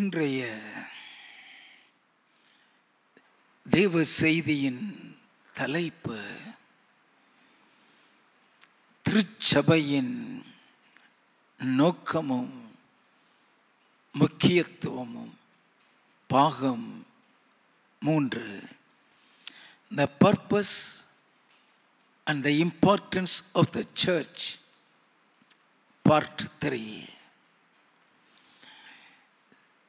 இன்றைய தேவ செய்தியின் தலைப்பு திருச்சபையின் நோக்கமும் முக்கியத்துவமும் பாகம் 3. The purpose and the importance of the church, part 3.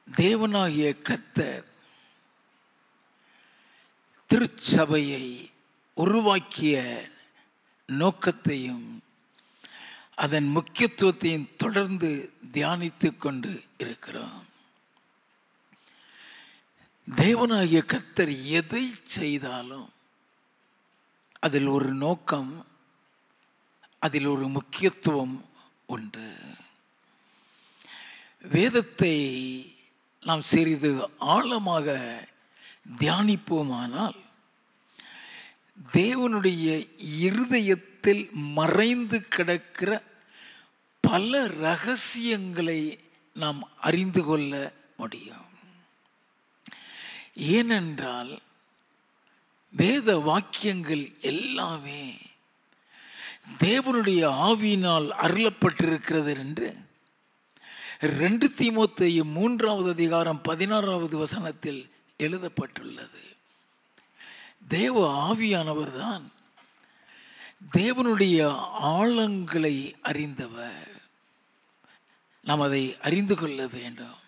தேவனாகிய கர்த்தர் திருச்சபையை உருவாக்கிய நோக்கத்தையும் அதன் முக்கியத்துவத்தையும் தொடர்ந்து தியானித்துக் கொண்டு இருக்கிறோம். தேவனாகிய கர்த்தர் எதை செய்தாலும் அதில் ஒரு நோக்கம், அதில் ஒரு முக்கியத்துவம் உண்டு. வேதத்தை நாம் சிறிது ஆழமாக தியானிப்போமானால் தேவனுடைய இருதயத்தில் மறைந்து கிடக்கிற பல ரகசியங்களை நாம் அறிந்து கொள்ள முடியும். ஏனென்றால் வேத வாக்கியங்கள் எல்லாமே தேவனுடைய ஆவியினால் அருளப்பட்டிருக்கிறது என்று 2 தீமோத்தேயு 3வது அதிகாரம் 16வது வசனத்தில் எழுதப்பட்டுள்ளது. தேவ ஆவியானவர் தான் தேவனுடைய ஆழங்களை அறிந்தவர். நாம் அதை அறிந்து கொள்ள வேண்டும்.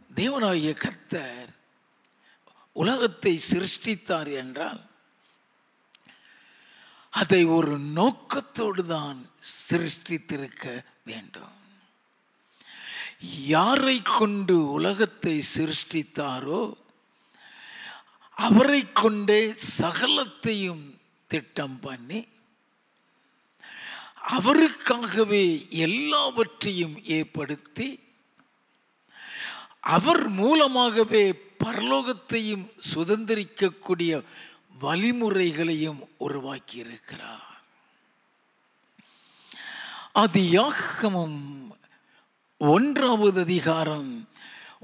தேவனாகிய கர்த்தர் உலகத்தை சிருஷ்டித்தார் என்றால் அதை ஒரு நோக்கத்தோடு தான் சிருஷ்டித்திருக்க வேண்டும். யாரை கொண்டு உலகத்தை சிருஷ்டித்தாரோ அவரை கொண்டே சகலத்தையும் திட்டம் பண்ணி அவருக்காகவே எல்லாவற்றையும் ஏற்படுத்தி அவர் மூலமாகவே பரலோகத்தையும் சுதந்திரிக்கக்கூடிய வழிமுறைகளையும் உருவாக்கி இருக்கிறார். ஆதியாகமம் 1வது அதிகாரம்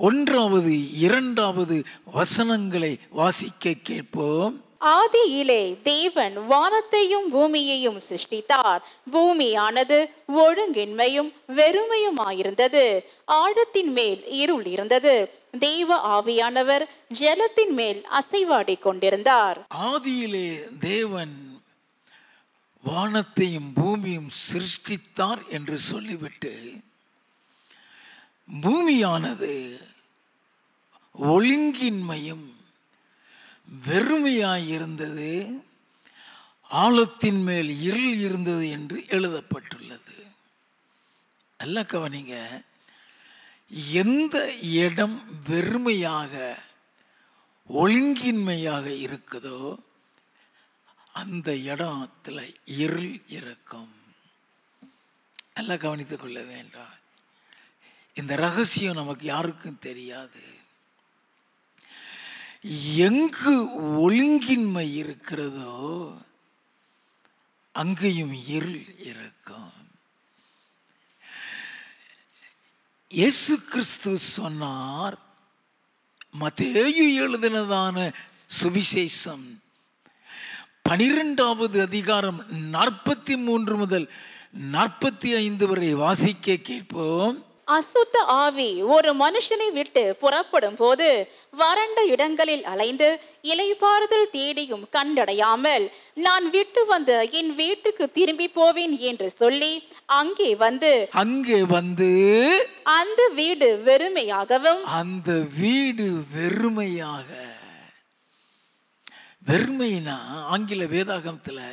1வது 2வது வசனங்களை வாசிக்க கேட்போம். ஆதியிலே தேவன் வானத்தையும் பூமியையும் சிருஷ்டித்தார். பூமியானது ஒழுங்கின்மையும் வெறுமையுமாயிருந்தது. ஆழத்தின் மேல் இருள் இருந்தது. தேவ ஆவியானவர் ஜலத்தின் மேல் அசைவாடி கொண்டிருந்தார். ஆதியிலே தேவன் வானத்தையும் பூமியும் சிருஷ்டித்தார் என்று சொல்லிவிட்டு பூமியானது ஒழுங்கின்மையும் வெறுமையாயிருந்தது, ஆழத்தின் மேல் இருள் இருந்தது என்று எழுதப்பட்டுள்ளது. நல்ல கவனிங்க. எந்த இடம் வெறுமையாக ஒழுங்கின்மையாக இருக்குதோ அந்த இடத்துல இருள் இருக்கும். நல்லா கவனித்துக் கொள்ள வேண்டாம். இந்த ரகசியம் நமக்கு யாருக்கும் தெரியாது. எங்கு ஒழுங்கின்மை இருக்கிறதோ அங்கேயும் இருள் இருக்கும். இயேசு கிறிஸ்து சொன்னார், மத்தேயு எழுதினதான சுவிசேஷம் 12வது அதிகாரம் 43 முதல் 45 வரை வாசிக்க கேட்போம். அசுத்த ஆவி ஒரு மனுஷனை விட்டு புறப்படும் போது வறண்ட இடங்களில் அலைந்து இளைப்பாறுதல் தேடியும் கண்டடையாமல் நான் விட்டு வந்த என் வீட்டுக்கு திரும்பி போவேன் என்று சொல்லி அங்கே வந்து அந்த வீடு வெறுமையாகவும் வெறுமைனா ஆங்கில வேதாகமத்தில்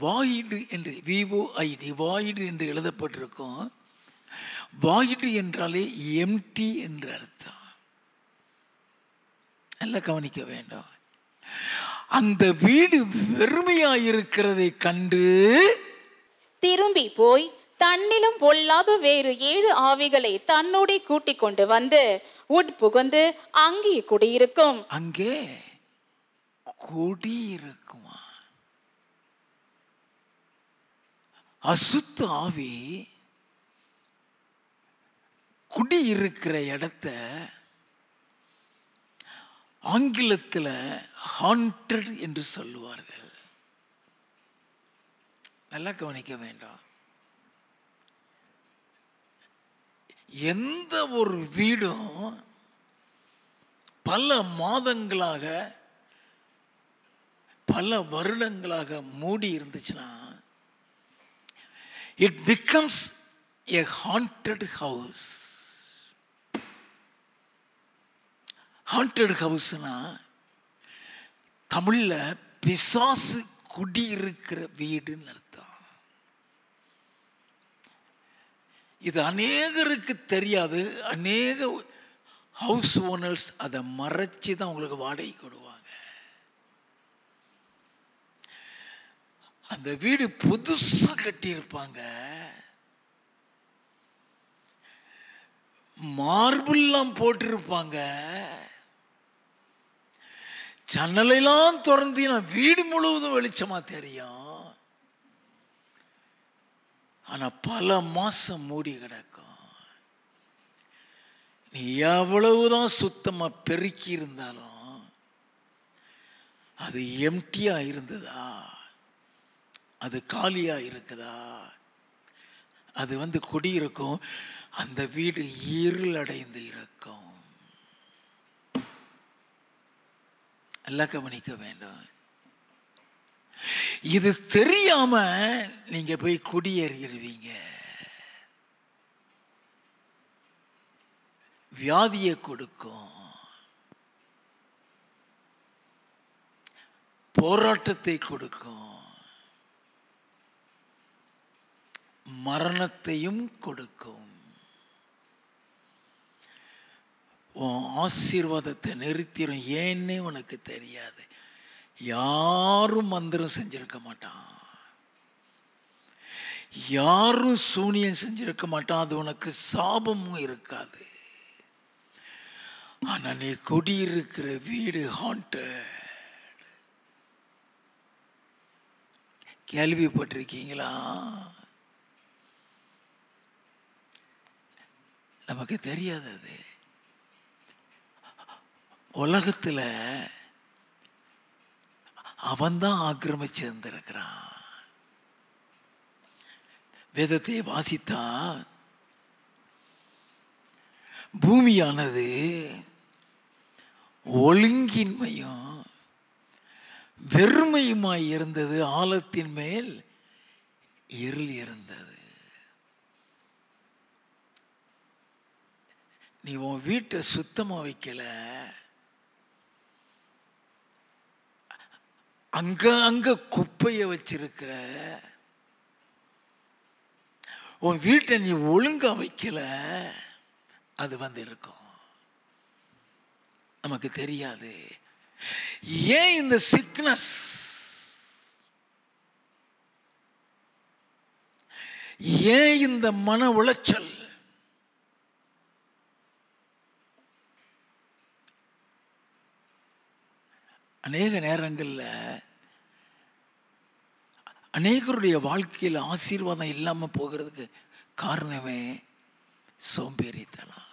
வாய்டு என்று VOID வாய்டு என்று எழுதப்பட்டிருக்கும். வாய்டு என்றாலே எம்டி என்று அர்த்தம். நல்லா கவனிக்க வேண்டும். அந்த வீடு வெறுமையாயிருக்கிறதை கண்டு திரும்பி போய் தன்னிலும் பொல்லாத வேறு 7 ஆவிகளை தன்னோட கூட்டிக் கொண்டு வந்து உட்புகுந்து அங்கே குடியிருக்கும். அங்கே குடியிருக்குமா? அசுத்த ஆவி குடி இருக்கிற இடத்த ஆங்கிலத்தில் ஹாண்டட் என்று சொல்லுவார்கள். நல்லா கவனிக்க வேண்டாம். எந்த ஒரு வீடும் பல மாதங்களாக பல வருடங்களாக மூடி இருந்துச்சுன்னா it becomes a haunted house. haunted houseனா தமிழ்ல பிசாசு குடியிருக்கிற வீடுன்னு அர்த்தம். இது அநேகருக்கு தெரியாது. அநேக ஹவுஸ் ஓனர்ஸ் அதை மறைச்சி தான் உங்களுக்கு வாடகை கொடுவாங்க. அந்த வீடு புதுசாக கட்டியிருப்பாங்க. மார்பிள்லாம் போட்டிருப்பாங்க. ஜன்னலெல்லாம் திறந்தீங்கன்னா வீடு முழுவதும் வெளிச்சமா தெரியும். ஆனா பல மாசம் மூடி கிடக்கும். நீ எவ்வளவுதான் சுத்தமா பெருக்கி இருந்தாலும் அது எம்டியா இருந்ததா, அது காலியா இருக்குதா, அது குடியிருக்கும். அந்த வீடு இருளடைந்து இருக்கும். எல்லாம் கவனிக்க வேண்டும். இது தெரியாம நீங்க போய் குடியேறிடுவீங்க. வியாதியை கொடுக்கும், போராட்டத்தை கொடுக்கும், மரணத்தையும் கொடுக்கும். உன் ஆசீர்வாதத்தை நிறுத்திடும். ஏன்னே உனக்கு தெரியாது. யாரும் மந்திரம் செஞ்சிருக்க மாட்டான், யாரும் சூனியம் செஞ்சிருக்க மாட்டான். அது உனக்கு சாபமும் இருக்காது. ஆனா நீ குடியிருக்கிற வீடு ஹாண்டட். கேள்விப்பட்டிருக்கீங்களா? நமக்கு தெரியாது. அது உலகத்தில் அவன்தான் ஆக்கிரமிச்சு இருந்திருக்கிறான். வேதத்தை வாசித்தா பூமியானது ஒழுங்கின்மையும் வெறுமையுமாய் இருந்தது. ஆழத்தின் மேல் இருள் இருந்தது. நீ உன் வீட்டை சுத்தமா வைக்கல, அங்க குப்பைய வச்சிருக்கிற, உன் வீட்டை நீ ஒழுங்கா வைக்கல, அது இருக்கும். நமக்கு தெரியாது. ஏன் இந்த சிக்னஸ்? ஏன் இந்த மன உளைச்சல்? அநேக நேரங்களில் அநேகருடைய வாழ்க்கையில் ஆசீர்வாதம் இல்லாமல் போகிறதுக்கு காரணமே சோம்பேறித்தனம்.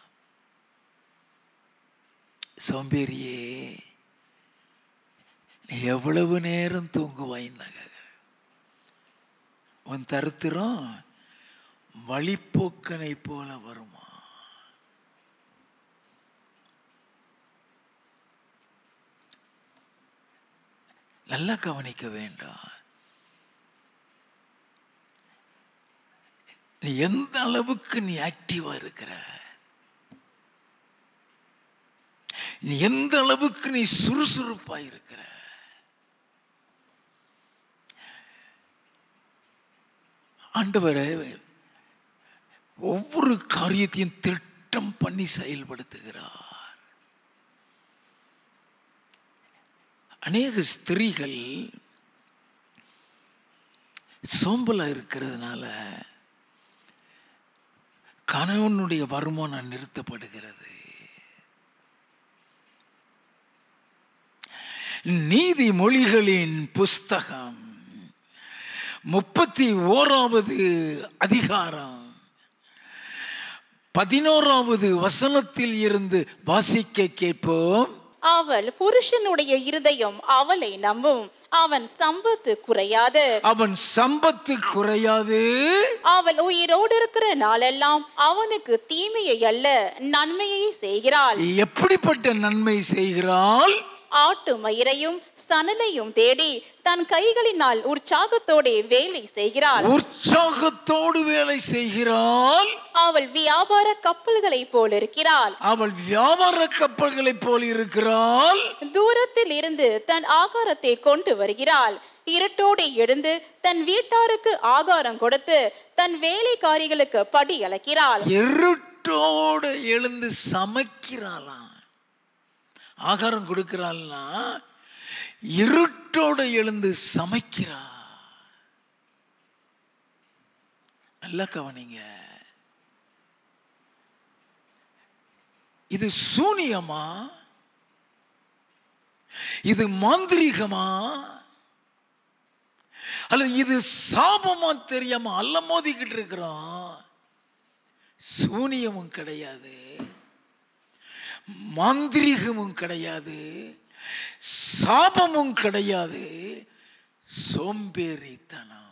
சோம்பேறியே, எவ்வளவு நேரம் தூங்குவாய்ந்தாங்க. உன் தரித்திரம் வழிப்போக்கனை போல வருமா? நல்லா கவனிக்க வேண்டாம். நீ எந்த அளவுக்கு நீ ஆக்டிவா இருக்கிற, நீ எந்த அளவுக்கு நீ சுறுசுறுப்பா இருக்கிற, ஆண்டவரே ஒவ்வொரு காரியத்தையும் திட்டம் பண்ணி செயல்படுத்துகிறார். அநேக ஸ்திரீகள் சோம்பலா இருக்கிறதுனால கணவனுடைய வருமானம் நிறுத்தப்படுகிறது. நீதிமொழிகளின் புஸ்தகம் 31வது அதிகாரம் 11வது வசனத்தில் இருந்து வாசிக்க கேட்போம். அவள் புருஷனுடைய இருதயம் அவளை நம்பும், அவன் சம்பத்து குறையாது. அவன் சம்பத்து குறையாது. அவள் உயிரோடு இருக்கிற நாளெல்லாம் அவனுக்கு தீமையை அல்ல நன்மையை செய்கிறாள். எப்படிப்பட்ட நன்மை செய்கிறாள்? ஆட்டு மயிரையும் சணலையும் தேடி தன் கைகளினால் உற்சாகத்தோடு வேலை செய்கிறாள். உற்சாகத்தோடு வேலை செய்கிறாள். அவள் வியாபார கப்பல்களை போல் இருக்கிறாள். அவள் வியாபார கப்பல்களை போல் இருக்கிறாள். தூரத்தில் இருந்து தன் ஆகாரத்தை கொண்டு வருகிறாள். இருட்டோடு எழுந்து தன் வீட்டாருக்கு ஆகாரம் கொடுத்து தன் வேலைக்காரிகளுக்கு படி அளக்கிறாள். இருட்டோடு எழுந்து சமைக்கிறாளாம். ஆகாரம் கொடுக்கிறாள்னா இருட்டோடு எழுந்து சமைக்கிறா. நல்லா கவனிங்க. இது சூனியமா? இது மாந்திரீகமா? அல்லது இது சாபமா தெரியாம அல்ல மோதிக்கிட்டு இருக்கிறோம். சூனியமும் கிடையாது, மாந்திரீகமும் கிடையாது, சாபமும் கிடையாது. சோம்பேறித்தனம்.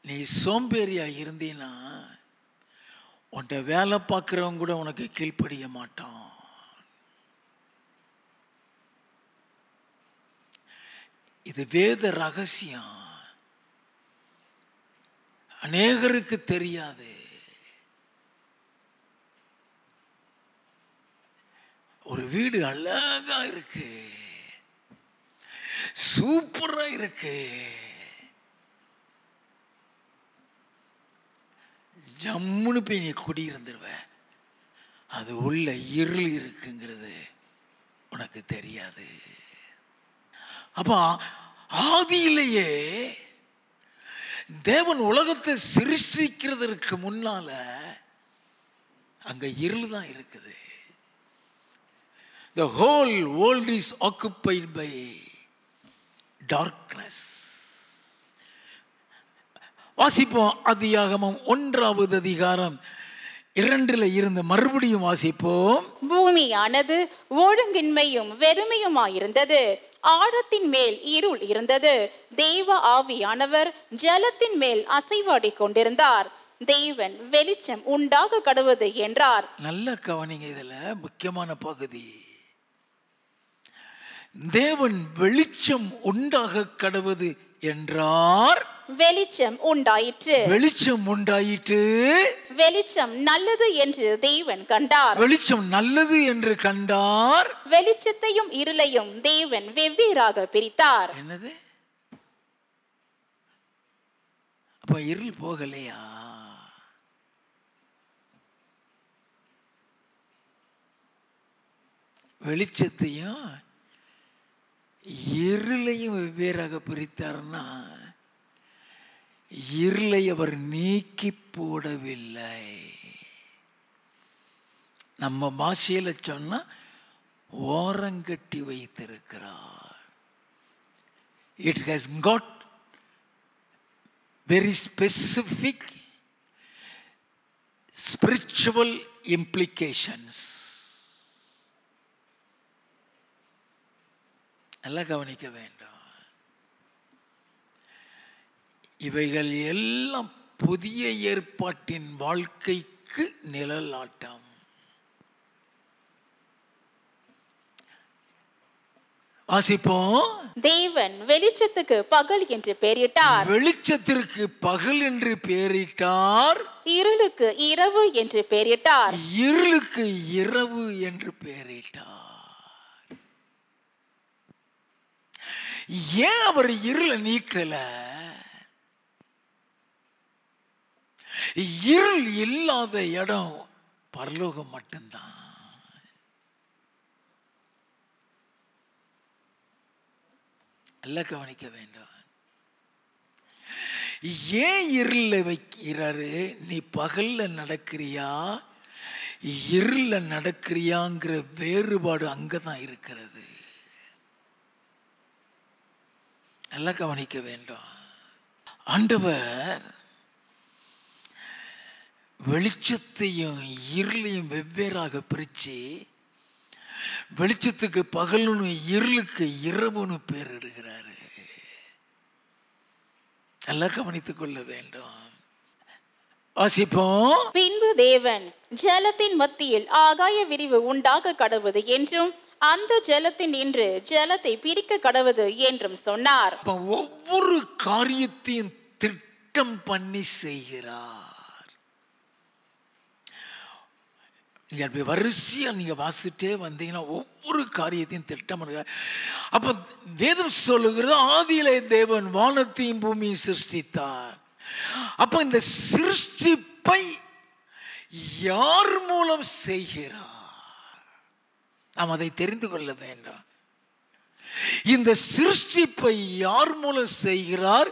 நீ சோம்பேறியா இருந்தீன்னா உன்ட வேலை பார்க்கிறவங்க கூட உனக்கு கீழ்ப்படிய மாட்டான். இது வேத ரகசியம், அநேகருக்கு தெரியாது. ஒரு வீடு அழகா இருக்கு, சூப்பரா இருக்கு, ஜம்முன்னு போய் நீ குடியிருந்துருவ. அது உள்ள இருள் இருக்குங்கிறது உனக்கு தெரியாது. அப்ப ஆதியிலேயே தேவன் உலகத்தை சிருஷ்டிக்கிறதற்கு முன்னால அங்க இருள் தான் இருக்குது. The whole world is occupied by darkness. வாசிப்போம். ஆதியாகமம் 1வது அதிகாரம் 2ல் இருந்து மறுபடியும் வாசிப்போம். பூமியானது ஒழுங்கின்மையும் வெறுமையுமாயிருந்தது, ஆழத்தின் மேல் இருள் இருந்தது, தேவ ஆவியானவர் ஜலத்தின் மேல் அசைவாடி கொண்டிருந்தார். தேவன் வெளிச்சம் உண்டாக கடவுது என்றார். நல்ல கவனிங்க, இதுல முக்கியமான பகுதி. தேவன் வெளிச்சம் உண்டாக கடவுது என்றார். வெளிச்சம் உண்டாயிற்று. வெளிச்சம் உண்டாயிற்று. வெளிச்சம் நல்லது என்று தேவன் கண்டார். வெளிச்சம் நல்லது என்று கண்டார். வெளிச்சத்தையும் இருளையும் தேவன் வெவ்வேறாக பிரித்தார். என்னது? அப்ப இருள் போகலையா? வெளிச்சத்தையும் இருளையும் வெவ்வேறாக பிரித்தார்னா இருளை அவர் நீக்கி போடவில்லை. நம்ம பாஷையில சொன்னா ஓரங்கட்டி வைத்திருக்கிறார். It has got very specific spiritual implications. எல்லாம் கவனிக்க வேண்டும். இவைகள் எல்லாம் புதிய ஏற்பாட்டின் வாழ்க்கைக்கு நிழலாட்டம். வாசிப்போம். தேவன் வெளிச்சத்துக்கு பகல் என்று பெயரிட்டார். வெளிச்சத்திற்கு பகல் என்று பெயரிட்டார். இருளுக்கு இரவு என்று பெயரிட்டார். இருளுக்கு இரவு என்று பெயரிட்டார். ஏன் அவர் இருளை நீக்கல? இருள் இல்லாத இடம் பரலோகம் மட்டும்தான். எல்லாம் கவனிக்க வேண்டும். ஏன் இருள வைக்கிறாரு? நீ பகல்ல நடக்கிறியா இருள நடக்கிறியாங்கிற வேறுபாடு அங்கதான் இருக்கிறது. எல்லாம் கவனிக்க வேண்டும். ஆண்டவர் வெளிச்சத்தையும் இருளையும் வெவ்வேறாக பிரித்து வெளிச்சத்துக்கு பகலுன்னு இருளுக்கு இரவுன்னு பேர் எடுக்கிறாரு. நல்லா கவனித்துக் கொள்ள வேண்டும். வாசிப்போம். பின்பு தேவன் ஜலத்தின் மத்தியில் ஆகாய விரிவு உண்டாக கடவுது என்றும் அந்த ஜலத்தின் நின்று ஜலத்தை பிரிக்க கடவுது என்றும் சொன்னார். ஒவ்வொரு காரியத்தையும் திட்டம் பண்ணி செய்கிறார். நீங்க வரிசையா நீங்க வாசிட்டே வந்தீங்கன்னா ஒவ்வொரு காரியத்தையும் திட்டம் பண்ணுகிறார். அப்ப வேதம் சொல்லுகிறது, ஆதியிலே தேவன் வானத்தையும் பூமியும் சிருஷ்டித்தார். அப்ப இந்த சிருஷ்டிப்பை யார் மூலம் செய்கிறார்? நாம் அதை தெரிந்து கொள்ள வேண்டும். இந்த சிருஷ்டிப்பை யார் மூலம் செய்கிறார்?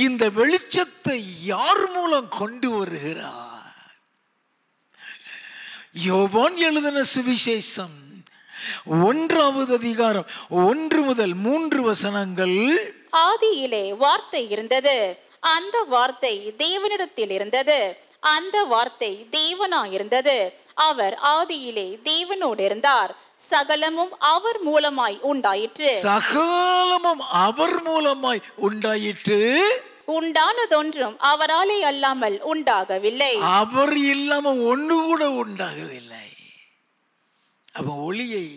இந்த வெளிச்சத்தை யார் மூலம் கொண்டு வருகிறார்? யோவான் எழுதின சுவிசேஷம் 1வது அதிகாரம் 1 முதல் 3 வசனங்கள். ஆதியிலே வார்த்தை இருந்தது, அந்த வார்த்தை தேவனிடத்தில் இருந்தது, அந்த வார்த்தை தேவனாயிருந்தது, அவர் ஆதியிலே தேவனோடு இருந்தார், சகலமும் அவர் மூலமாய் உண்டாயிற்று. சகலமும் அவர் மூலமாய் உண்டாயிற்று. உண்டானதொன்றும் அவராலே அல்லாமல் உண்டாகவில்லை. அவர் இல்லாம ஒண்ணு கூட உண்டாகவில்லை. அப்ப ஒளியை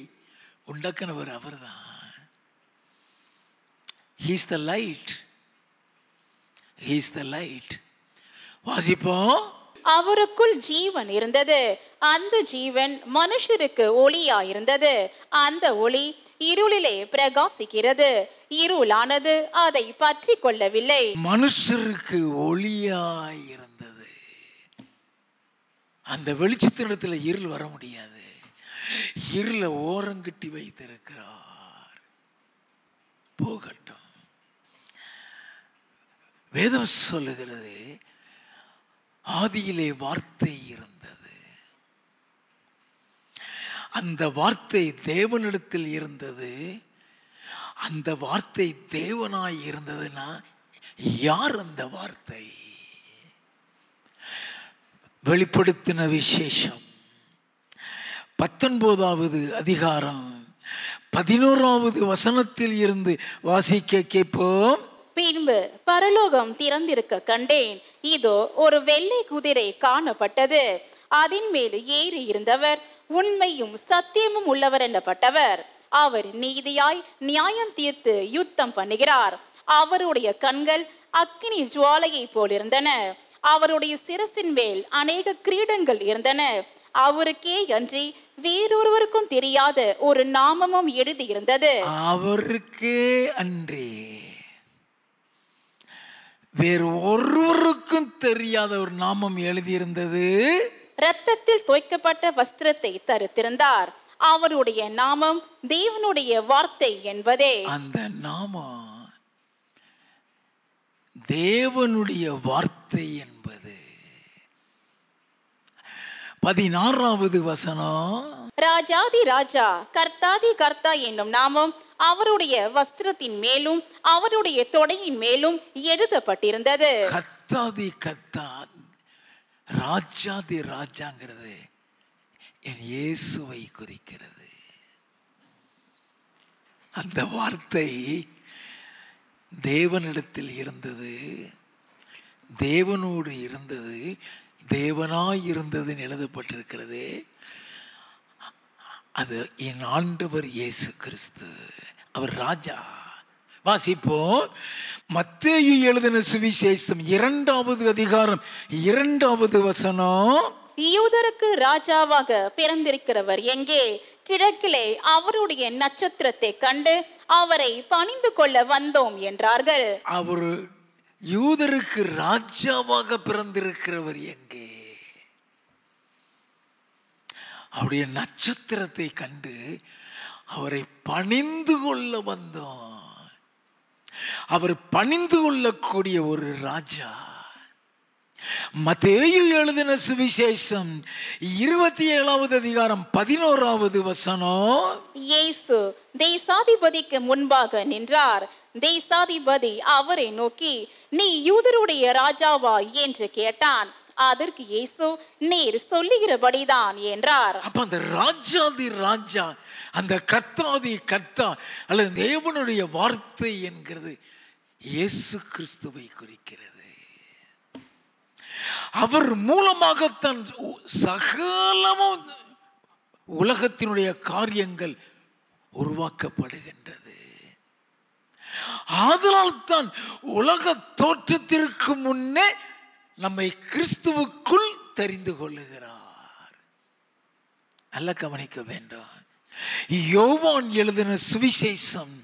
உண்டாக்கினவர் அவர்தான். He is the light. He is the light. வாசிப்போம். அவருக்குள் ஜீவன் இருந்தது, அந்த ஜீவன் மனுஷருக்கு ஒளியாயிருந்தது, அந்த ஒளி இருளிலே பிரகாசிக்கிறது, இருளானது அதை பற்றி கொள்ளவில்லை. மனுஷருக்கு ஒளியாயிருந்தது. அந்த வெளிச்சத்தினத்தில் இருள் வர முடியாது. இருளை ஓரங்கட்டி வைத்திருக்கிறார். போகட்டும். வேதம் சொல்லுகிறது, ஆதியிலே வார்த்தை இருந்தது, அந்த வார்த்தை தேவனிடத்தில் இருந்தது, அந்த வார்த்தை தேவனாய் இருந்ததுன்னா யார் அந்த வார்த்தை? வெளிப்படுத்தின விசேஷம் 19வது அதிகாரம் 11வது வசனத்தில் இருந்து வாசிக்க கேட்போம். பின்பு பரலோகம் திறந்திருக்க கண்டேன், இதோ ஒரு வெள்ளை குதிரை காணப்பட்டது, அதன் மேல் ஏறி இருந்தவர் உண்மையும் சத்தியமும் உள்ளவர் எனப்பட்டவர், அவர் நீதியாய் நியாயம் தீர்த்து யுத்தம் பண்ணுகிறார், அவருடைய கண்கள் அக்கினி ஜுவாலையை போல் இருந்தன, அவருடைய சிரசின் மேல் அநேக கிரீடங்கள் இருந்தன, அவருக்கே அன்றி வேறொருவருக்கும் தெரியாத ஒரு நாமமும் எழுதியிருந்தது. அவருக்கே அன்றி வேறு ஒருவருக்கும் தெரியாத ஒரு நாமம் எழுதியிருந்தது. இரத்தத்தில் தோய்க்கப்பட்ட வஸ்திரத்தை தரித்திருந்தார், அவருடைய நாமம் தேவனுடைய வார்த்தை என்பதே. அந்த நாமம் தேவனுடைய வார்த்தை என்பது. 16வது வசனம். ராஜாதி ராஜா கர்த்தாதி கர்த்தா என்னும் நாமம் அவருடைய வஸ்திரத்தின் மேலும் அவருடைய தொடையின் மேலும் எழுதப்பட்டிருந்தது. கர்த்தாதி கர்த்தா, ராஜாதி ராஜாங்கிறது என் இயேசுவை குறிக்கிறது. அந்த வார்த்தை தேவனிடத்தில் இருந்தது, தேவனோடு இருந்தது, தேவனாய் இருந்ததுன்னு எழுதப்பட்டிருக்கிறது. அது என் ஆண்டவர் இயேசு கிறிஸ்து, அவர் ராஜா. வாசிப்போம். மத்தேயு எழுதின சுவிசேஷம் 2வது அதிகாரம் 2வது வசனம். யூதருக்கு ராஜாவாக பிறந்திருக்கிறவர் எங்கே? கிழக்கிலே அவருடைய நட்சத்திரத்தை கண்டு அவரை பணிந்து கொள்ள வந்தோம் என்றார்கள். அவர் யூதருக்கு ராஜாவாக பிறந்திருக்கிறவர் எங்கே? அவருடைய நட்சத்திரத்தை கண்டு அவரை பணிந்து கொள்ள வந்தோம். அவர் பணிந்து கொள்ளக்கூடிய ஒரு ராஜா. மத்தேயு எழுதின சுவிசேஷம் 27வது அதிகாரம் 11வது வசனம். இயேசு தேசாதிபதிக்கு முன்பாக நின்றார். தேசாதிபதி அவரை நோக்கி, நீ யூதருடைய ராஜாவா என்று கேட்டான். அதற்கு இயேசு, நீர் சொல்லுகிறபடிதான் என்றார். அப்ப அந்த ராஜாதி ராஜா, அந்த கர்த்தாதி கர்த்தா அல்லது தேவனுடைய வார்த்தை என்கிறது இயேசு கிறிஸ்துவை குறிக்கிறது. அவர் மூலமாகத்தான் சகலமும் உலகத்தினுடைய காரியங்கள் உருவாக்கப்படுகின்றது. ஆதலால் தான் உலக தோற்றத்திற்கு முன்னே நம்மை கிறிஸ்துவுக்குள் தெரிந்து கொள்ளுகிறார். நல்ல கவனிக்க வேண்டும். யோவான் எழுதின சுவிசேஷம்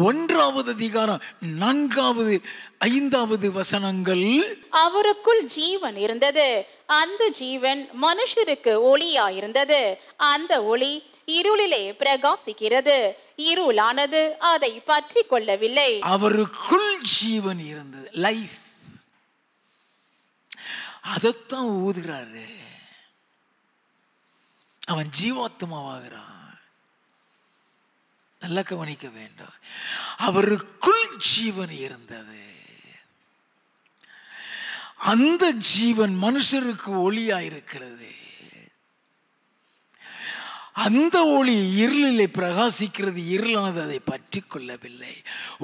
1வது அதிகாரம் 4வது 5வது வசனங்கள், அவருக்குள் ஜீவன் இருந்தது, அந்த ஜீவன் மனுஷருக்கு ஒளியாயிருந்தது, அந்த ஒளி இருளிலே பிரகாசிக்கிறது, இருளானது அதை பற்றி கொள்ளவில்லை. அவருக்குள் ஜீவன் இருந்தது, லைஃப். அதைத்தான் ஊதுகிறாரு. அவன் ஜீவாத்மாவாகிறான். நல்ல கவனிக்க வேண்டும். அவருக்குள் ஜீவன் இருந்தது, அந்த ஜீவன் மனுஷருக்கு ஒளியாயிருக்கிறது. அந்த ஒளி இருளிலே பிரகாசிக்கிறது, இருளானது அதை பற்றி கொள்ளவில்லை.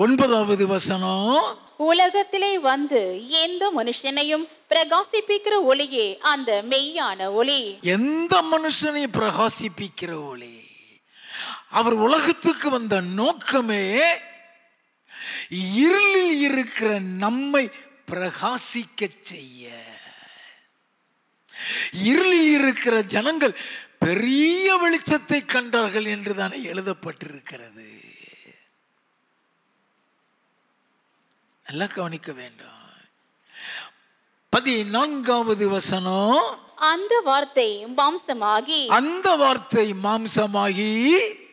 9வது வசனம், உலகத்திலே வந்து எந்த மனுஷனையும் பிரகாசிப்பிக்கிற ஒளியே அந்த மெய்யான ஒளி. எந்த மனுஷனையும் பிரகாசிப்பிக்கிற ஒளி. அவர் உலகத்துக்கு வந்த நோக்கமே இருளில் இருக்கிற நம்மை பிரகாசிக்க செய்ய. இருளில் இருக்கிற ஜனங்கள் பெரிய வெளிச்சத்தை கண்டார்கள் என்று தானே எழுதப்பட்டிருக்கிறது. நல்லா கவனிக்க வேண்டும். 14வது வசனம், அந்த வார்த்தை மாம்சமாகி, அந்த வார்த்தை மாம்சமாகி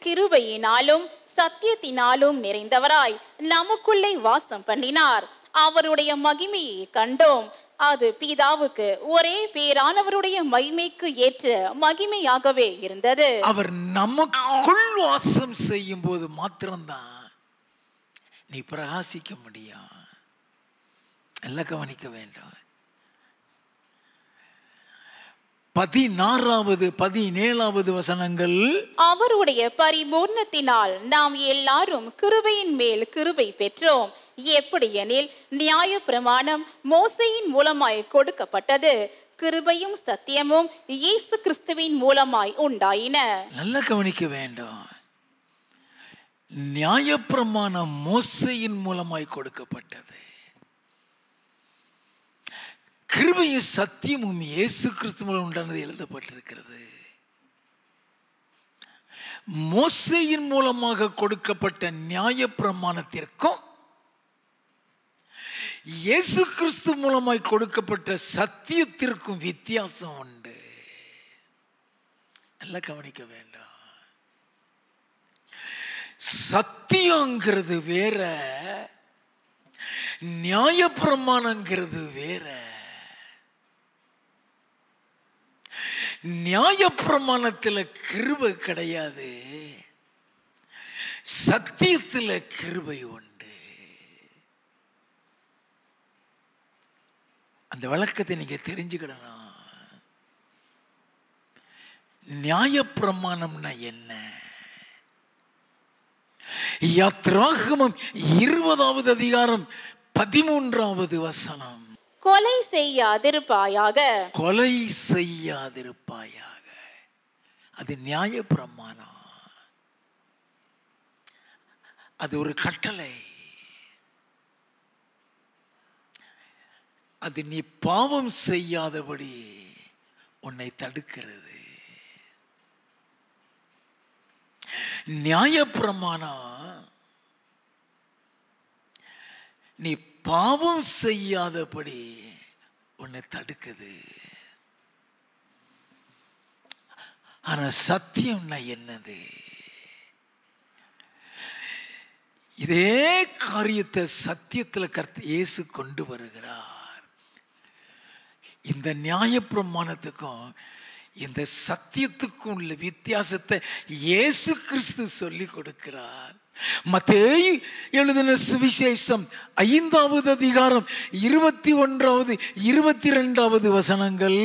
கிருபையினாலும் சத்தியத்தினாலும் நிறைந்தவராய் நமக்குள்ளே வாசம் பண்ணினார். அவருடைய மகிமையை கண்டோம், அது பிதாவுக்கு ஒரே பேரானவருடைய மகிமைக்கு ஏற்ற மகிமையாகவே இருந்தது. அவர் நமக்குள் வாசம் செய்யும் போது மாத்திரம்தான் நீ பிரகாசிக்க முடியும். எல்லாம் கவனிக்க வேண்டும். 16வது 17வது வசனங்கள், அவருடைய பரிபூர்ணத்தினால் நாம் எல்லாரும் கிருபையின் மேல் கிருபை பெற்றோம். எப்படி எனில் நியாயப்பிரமாணம் மோசேயின் மூலமாய் கொடுக்கப்பட்டது, கிருபையும் சத்தியமும் இயேசு கிறிஸ்துவின் மூலமாய் உண்டாயின. நல்லா கவனிக்க வேண்டும். நியாயப்பிரமாணம் மோசேயின் மூலமாய் கொடுக்கப்பட்டது, கிருபையும் சத்தியமும் இயேசு கிறிஸ்து மூலம் உண்டானது எழுதப்பட்டிருக்கிறது. மோசேயின் மூலமாக கொடுக்கப்பட்ட நியாயப்பிரமாணத்திற்கும் இயேசு கிறிஸ்து மூலமாய் கொடுக்கப்பட்ட சத்தியத்திற்கும் வித்தியாசம் உண்டு. நல்லா கவனிக்க வேண்டும். சத்தியங்கிறது வேற, நியாயப்பிரமாணங்கிறது வேற. நியாயப்பிரமாணத்தில் கிருபை கிடையாது, சத்தியத்தில் கிருபை உண்டு. அந்த விளக்கத்தை நீங்க தெரிஞ்சுக்கிடணும். நியாயப்பிரமாணம்னா என்ன? யாத்ராகமம் 20வது அதிகாரம் 13வது வசனம், கொலை செய்யாதிருப்பாயாக, கொலை செய்யாதிருப்பாயாக. அது நியாயப்பிரமாணம், அது ஒரு கட்டளை. அது நீ பாவம் செய்யாதபடி உன்னை தடுக்கிறது. நியாயப்பிரமாணம் நீ பாவம் செய்யாதபடி உன்னை தடுக்குது. ஆனா சத்தியம்னா என்னது? இதே காரியத்தை சத்தியத்தில் இயேசு கொண்டு வருகிறார். இந்த நியாயப்பிரமாணத்துக்கும் இந்த சத்தியத்துக்கும் உள்ள வித்தியாசத்தை இயேசு கிறிஸ்து சொல்லி கொடுக்கிறார். மத்தேயு எழுதின சுவிசேஷம் 5வது அதிகாரம் 21வது 22வது வசனங்கள்,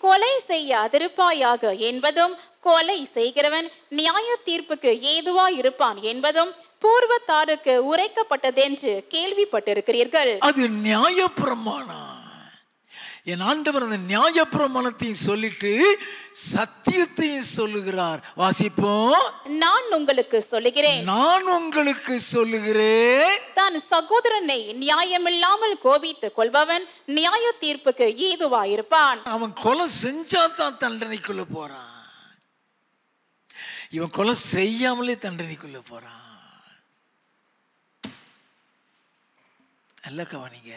கொலை செய்யாதிருப்பாயாக என்பதும் கொலை செய்கிறவன் நியாய தீர்ப்புக்கு ஏதுவாய் இருப்பான் என்பதும் பூர்வத்தாருக்கு உரைக்கப்பட்டதென்று கேள்விப்பட்டிருக்கிறீர்கள். அது நியாயப்பிரமாணம். என் ஆண்டவர் அந்த நியாயப்பிரமாணத்தையும் சொல்லிட்டு சத்தியத்தையும் சொல்லுகிறார். வாசிப்போம். நான் உங்களுக்கு சொல்லுகிறேன், நான் உங்களுக்கு சொல்லுகிறேன், தன் சகோதரனை நியாயமில்லாமல் கோபித்துக் கொள்பவன் நியாய தீர்ப்புக்கு ஏதுவாயிருப்பான். அவன் கொலை செஞ்சா தான் தண்டனைக்குள்ள போறான், இவன் கொலை செய்யாமலே தண்டனைக்குள்ள போறான். நல்ல கவனிங்க.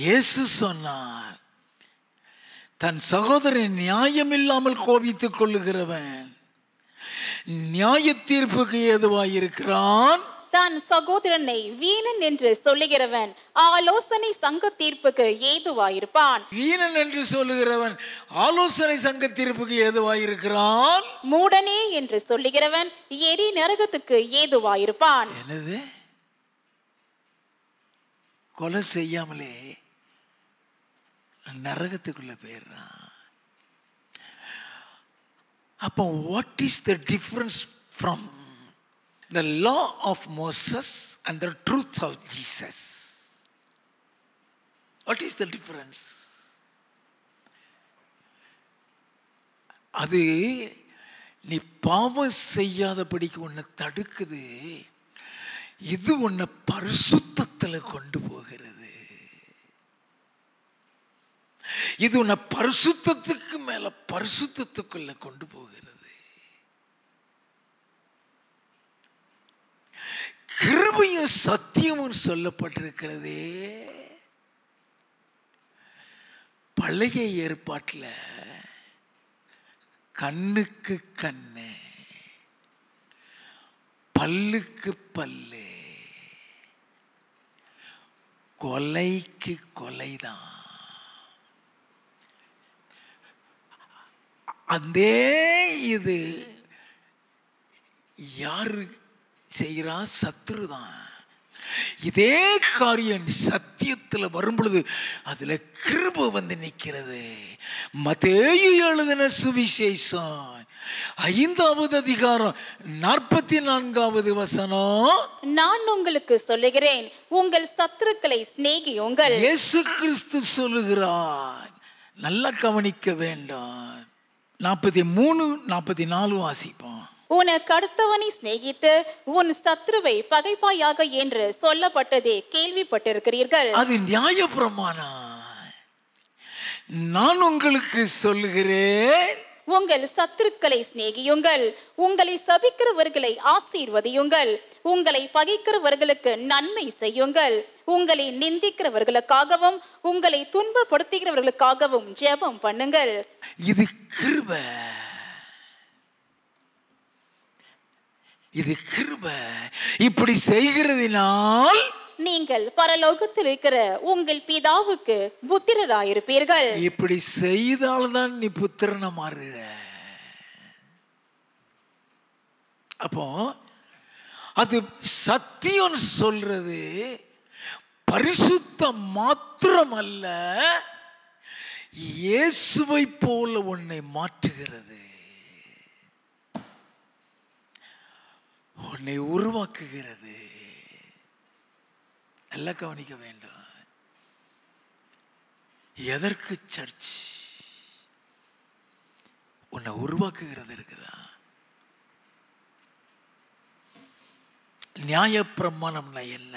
இயேசு சொன்னார், தன் சகோதரன் நியாயமில்லாமல் கோபித்துக் கொள்ளுகிறவன் நியாய தீர்ப்புக்கு ஏதுவாயிருக்கிறான். தன் சகோதரனை வீணன் என்று சொல்லுகிறவன் ஆலோசனை சங்க தீர்ப்புக்கு ஏதுவாயிருப்பான். வீணன் என்று சொல்லுகிறவன் ஆலோசனை சங்க தீர்ப்புக்கு ஏதுவாயிருக்கிறான். மூடனே என்று சொல்லுகிறவன் எரி நரகத்துக்கு ஏதுவாயிருப்பான். என்னது? கொலை செய்யாமலே நரகத்துக்குள்ள போயிடுறான். அப்போ what is the difference from the law of Moses and the truth of Jesus? What is the difference? அது நீ பாவம் செய்யாதபடிக்கு உன்னை தடுக்குது, இது உன்னை பரிசுத்தத்தில் கொண்டு போகிறது. இது உன்னை பரிசுத்தத்துக்கு மேல பரிசுத்தத்துக்குள்ள கொண்டு போகிறது. கிருபையும் சத்தியமும் சொல்லப்பட்டிருக்கிறதே. பழைய ஏற்பாட்டில் கண்ணுக்கு கண்ணு, பல்லுக்கு பல்லு, கொலைக்கு கொலைதான். அதே இது யாரு செய்கிறா? சத்துருதான். இதே காரியம் சத்தியத்தில் வரும் பொழுது அதுல கிருபை வந்து நிற்கிறது. மத்தேயு எழுதின சுவிசேஷம் 5வது அதிகாரம் 44வது வசனம், நான் உங்களுக்கு சொல்லுகிறேன், உங்கள் சத்துருக்களை சிநேகியுங்கள். இயேசு கிறிஸ்து சொல்லுகிறார். நல்லா கவனிக்க வேண்டும். 43 44 வாசிப்போம். உனக்கு அடுத்தவனை சிநேகித்து உன் சத்ருவை பகைப்பாயாக என்று சொல்லப்பட்டதே கேள்விப்பட்டிருக்கிறீர்கள். அது நியாயப்பிரமாணம். நான் உங்களுக்கு சொல்லுகிறேன், உங்கள் சத்துருக்களை சிநேகியுங்கள், உங்களை சபிக்கிறவர்களை ஆசீர்வதியுங்கள், உங்களை பகைக்கிறவர்களுக்கு நன்மை செய்யுங்கள், உங்களை நிந்திக்கிறவர்களுக்காகவும் உங்களை துன்பப்படுத்துகிறவர்களுக்காகவும் ஜெபம் பண்ணுங்கள். இது கிருபை. இது கிருபை. இப்படி செய்கிறதினால் நீங்கள் பரலோகத்தில் இருக்கிற உங்கள் பிதாவுக்கு புத்திரராயிருப்பீர்கள். இப்படி செய்தால்தான் நீ புத்திரனா மாறுற. அப்போ அது சத்தியம் சொல்றது பரிசுத்தம் மாத்திரம் அல்ல, இயேசுவை போல உன்னை மாற்றுகிறது, உன்னை உருவாக்குகிறது. நல்லா கவனிக்க வேண்டும். எதற்கு சர்ச்? உன்னை உருவாக்குகிறது இருக்குதா? நியாயப்பிரமாணம்னா என்ன?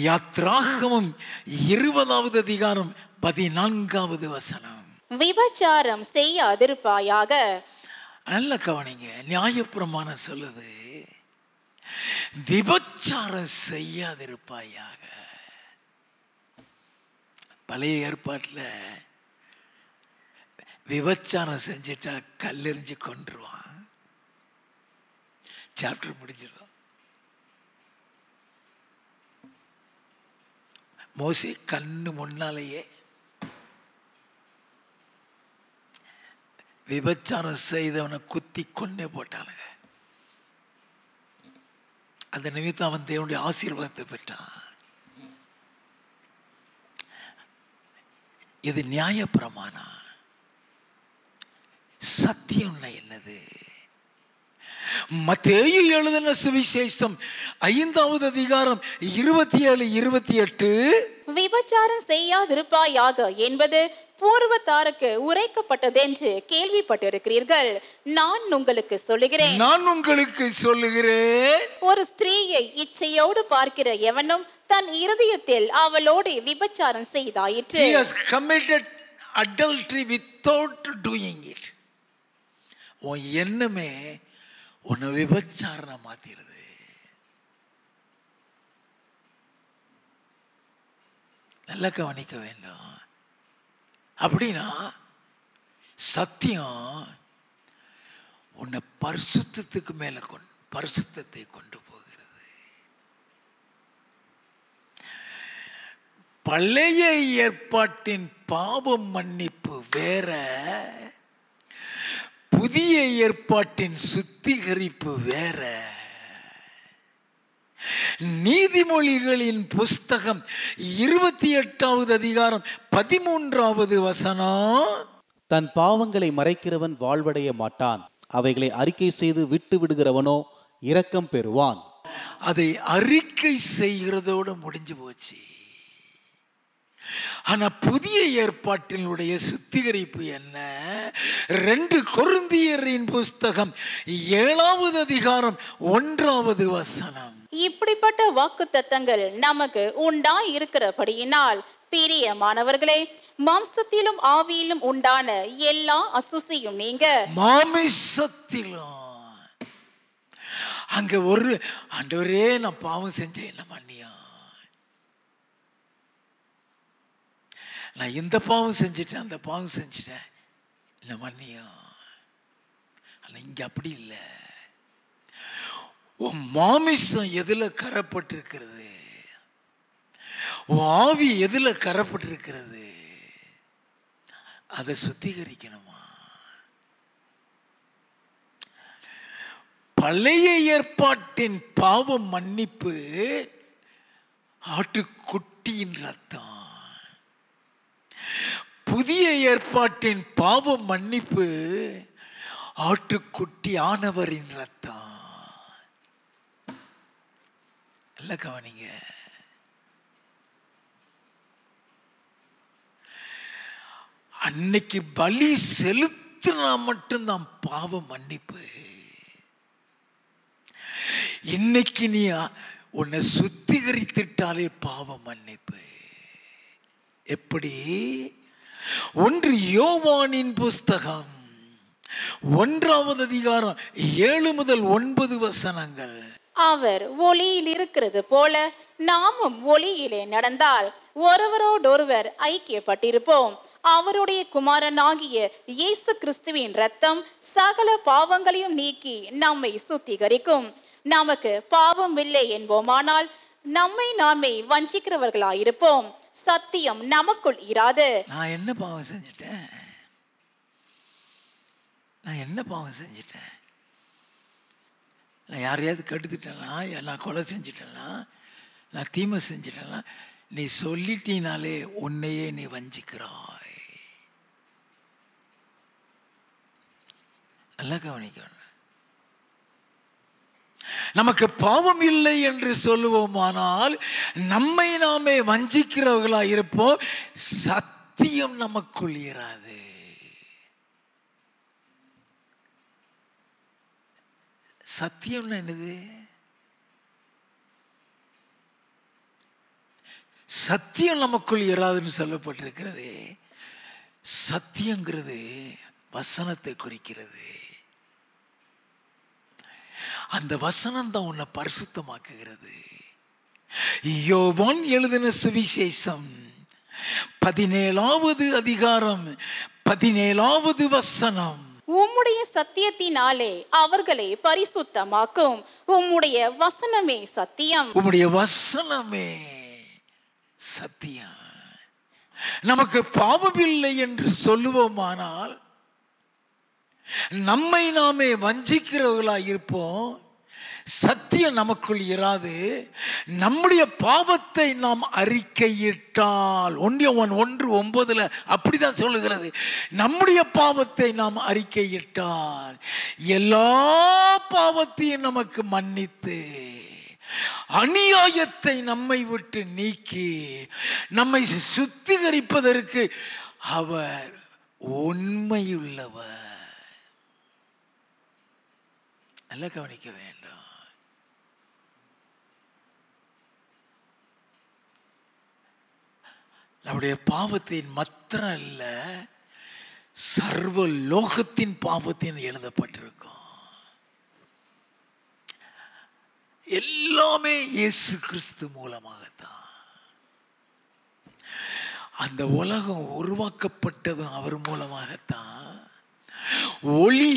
யாத்ராகமம் 20வது அதிகாரம் 14வது வசனம், விபச்சாரம் செய்யாதிருப்பாயாக. நல்ல கவனிங்க. நியாயப்பிரமாணம் சொல்லுது விபச்சாரம் செய்யாதிருப்பாயாக. பழைய ஏற்பாட்டில் விபச்சாரம் செஞ்சிட்டா கல்லெறிஞ்சு கொன்றுவான். சாப்டர் முடிஞ்சிடும். மோசே கண்ணு முன்னாலேயே விபச்சாரம் செய்தவனை குத்தி கொன்னே போட்டானுங்க. அந்த நிமித்தம் அவன் தேவனுடைய ஆசீர்வாதத்தை பெற்றான். இது நியாயப்பிரமாணம். சத்தியம் என்னது? மத்தேயு எழுதின சுவிசேஷம் 5வது அதிகாரம் 27, 28. விபச்சாரம் செய்யாதிருப்பாயாக என்பது பூர்வத்தாருக்கு உரைக்கப்பட்டதென்று கேள்விப்பட்டிருக்கிறீர்கள். நான் உங்களுக்கு சொல்லுகிறேன், ஒரு ஸ்திரீயை இச்சையோடு பார்க்கிற எவனும் தன் இருதயத்தில் அவளோடு விபச்சாரம் செய்தாயிற்று. He has committed adultery without doing it. உன் எண்ணமே உன்னை விபச்சாரம் மாத்திருது. நல்லா கவனிக்க வேண்டும். அப்படின்னா சத்தியம் உன்னை பரிசுத்தத்துக்கு மேல பரிசுத்தத்தை கொண்டு போகிறது. பழைய ஏற்பாட்டின் பாவம் மன்னிப்பு வேற, புதிய ஏற்பாட்டின் சுத்திகரிப்பு வேற. நீதிமொழிகளின் புஸ்தகம் 28வது அதிகாரம் 13வது வசனம், தன் பாவங்களை மறைக்கிறவன் வாழ்வடைய மாட்டான், அவைகளை அறிக்கை செய்து விட்டு விடுகிறவனோ இரக்கம் பெறுவான். அதை அறிக்கை செய்கிறதோடு முடிஞ்சு போச்சு. ஆனா புதிய ஏற்பாட்டினுடைய சுத்திகரிப்பு என்ன? 2 கொரிந்தியரின் புஸ்தகம் 7வது அதிகாரம் 1வது வசனம், இப்படிப்பட்ட வாக்குத்தத்தங்கள் நமக்கு உண்டாய் இருக்கிறபடியினால் பிரியமானவர்களே, மாம்சத்திலும் ஆவியிலும் உண்டான எல்லா அசுசியும் நீங்க. மாமிசத்திலும் அங்க ஒரு ஆண்டவரே நான் பாவம் செஞ்சேன் என்ன மன்னியா, நான் இந்த பாவம் செஞ்சிட்டேன் அந்த பாவம் செஞ்சிட்டேன் என்ன மன்னியா. ஆனா இங்க அப்படி இல்லை. உன் மாமிசம் எதுல கரப்பட்டிருக்கிறது, உன் ஆவி எதுல கரப்பட்டிருக்கிறது, அதை சுத்திகரிக்கணுமா. பழைய ஏற்பாட்டின் பாவம் மன்னிப்பு ஆட்டுக்குட்டியின் ரத்தம், புதிய ஏற்பாட்டின் பாவம் மன்னிப்பு ஆட்டுக்குட்டி ஆனவரின் ரத்தம். நல்ல கவனிங்க. அன்னைக்கு பலி செலுத்தினா மட்டும்தான் பாவ மன்னிப்பு. இன்னைக்கு நீ உன்னை சுத்திகரித்துட்டாலே பாவ மன்னிப்பு. எப்படி? 1 யோவானின் புஸ்தகம் 1வது அதிகாரம் 7 முதல் 9 வசனங்கள். அவர் ஒளியில் இருக்கிறது போல நாமும் ஒளியிலே நடந்தால் ஒருவரோடொருவர் ஐக்கியப்பட்டிருப்போம். அவருடைய குமாரனாகிய இயேசு கிறிஸ்துவின் இரத்தம் சகல பாவங்களையும் நீக்கி நம்மை சுத்திகரிக்கும். நமக்கு பாவம் இல்லை என்போமானால் நம்மை நாமே வஞ்சிக்கிறவர்களாயிருப்போம், சத்தியம் நமக்குள் இராது. நான் என்ன பாவம் செஞ்சிட்டேன்? நான் யாரையாவது கெடுத்துட்டேன்னா, நான் கொலை செஞ்சிட்டேன்னா, நான் தீமை செஞ்சிட்டேன்னா, நீ சொல்லிட்டினாலே உன்னையே நீ வஞ்சிக்கிறாய். நல்லா கவனிக்கணும். நமக்கு பாவம் இல்லை என்று சொல்லுவோமானால் நம்மை நாமே வஞ்சிக்கிறவர்களாக இருப்போம், சத்தியம் நமக்குள் இராது. சத்தியம்னா என்னது? சத்தியம் நமக்குள் இராதுன்னு சொல்லப்பட்டிருக்கிறது. சத்தியங்கிறது வசனத்தை குறிக்கிறது. அந்த வசனம் தான் உன்னை பரிசுத்தமாக்குகிறது. யோவான் எழுதின சுவிசேஷம் 17வது அதிகாரம் 17வது வசனம், உம்முடைய சத்தியத்தினாலே அவர்களை பரிசுத்தமாக்கும், உம்முடைய வசனமே சத்தியம். உம்முடைய வசனமே சத்தியம். நமக்கு பாவம் இல்லை என்று சொல்லுவோமானால் நம்மை நாமே வஞ்சிக்கிறவர்களாக இருப்போம். சத்தியம் நமக்குள் இராது. நம்முடைய பாவத்தை நாம் அறிக்கையிட்டால், 1:9 அப்படிதான் சொல்லுகிறது, நம்முடைய பாவத்தை நாம் அறிக்கையிட்டால் எல்லா பாவத்தையும் நமக்கு மன்னித்து அநியாயத்தை நம்மை விட்டு நீக்கி நம்மை சுத்திகரிப்பதற்கு அவர் உண்மையுள்ளவர். நல்லா கவனிக்க வேண்டும். நம்முடைய பாவத்தின் மாத்திரம் அல்ல, சர்வ லோகத்தின் பாவத்தின் எழுதப்பட்டிருக்கும். எல்லாமே இயேசு கிறிஸ்து மூலமாகத்தான். அந்த உலகம் உருவாக்கப்பட்டதும் அவர் மூலமாகத்தான். ஒளி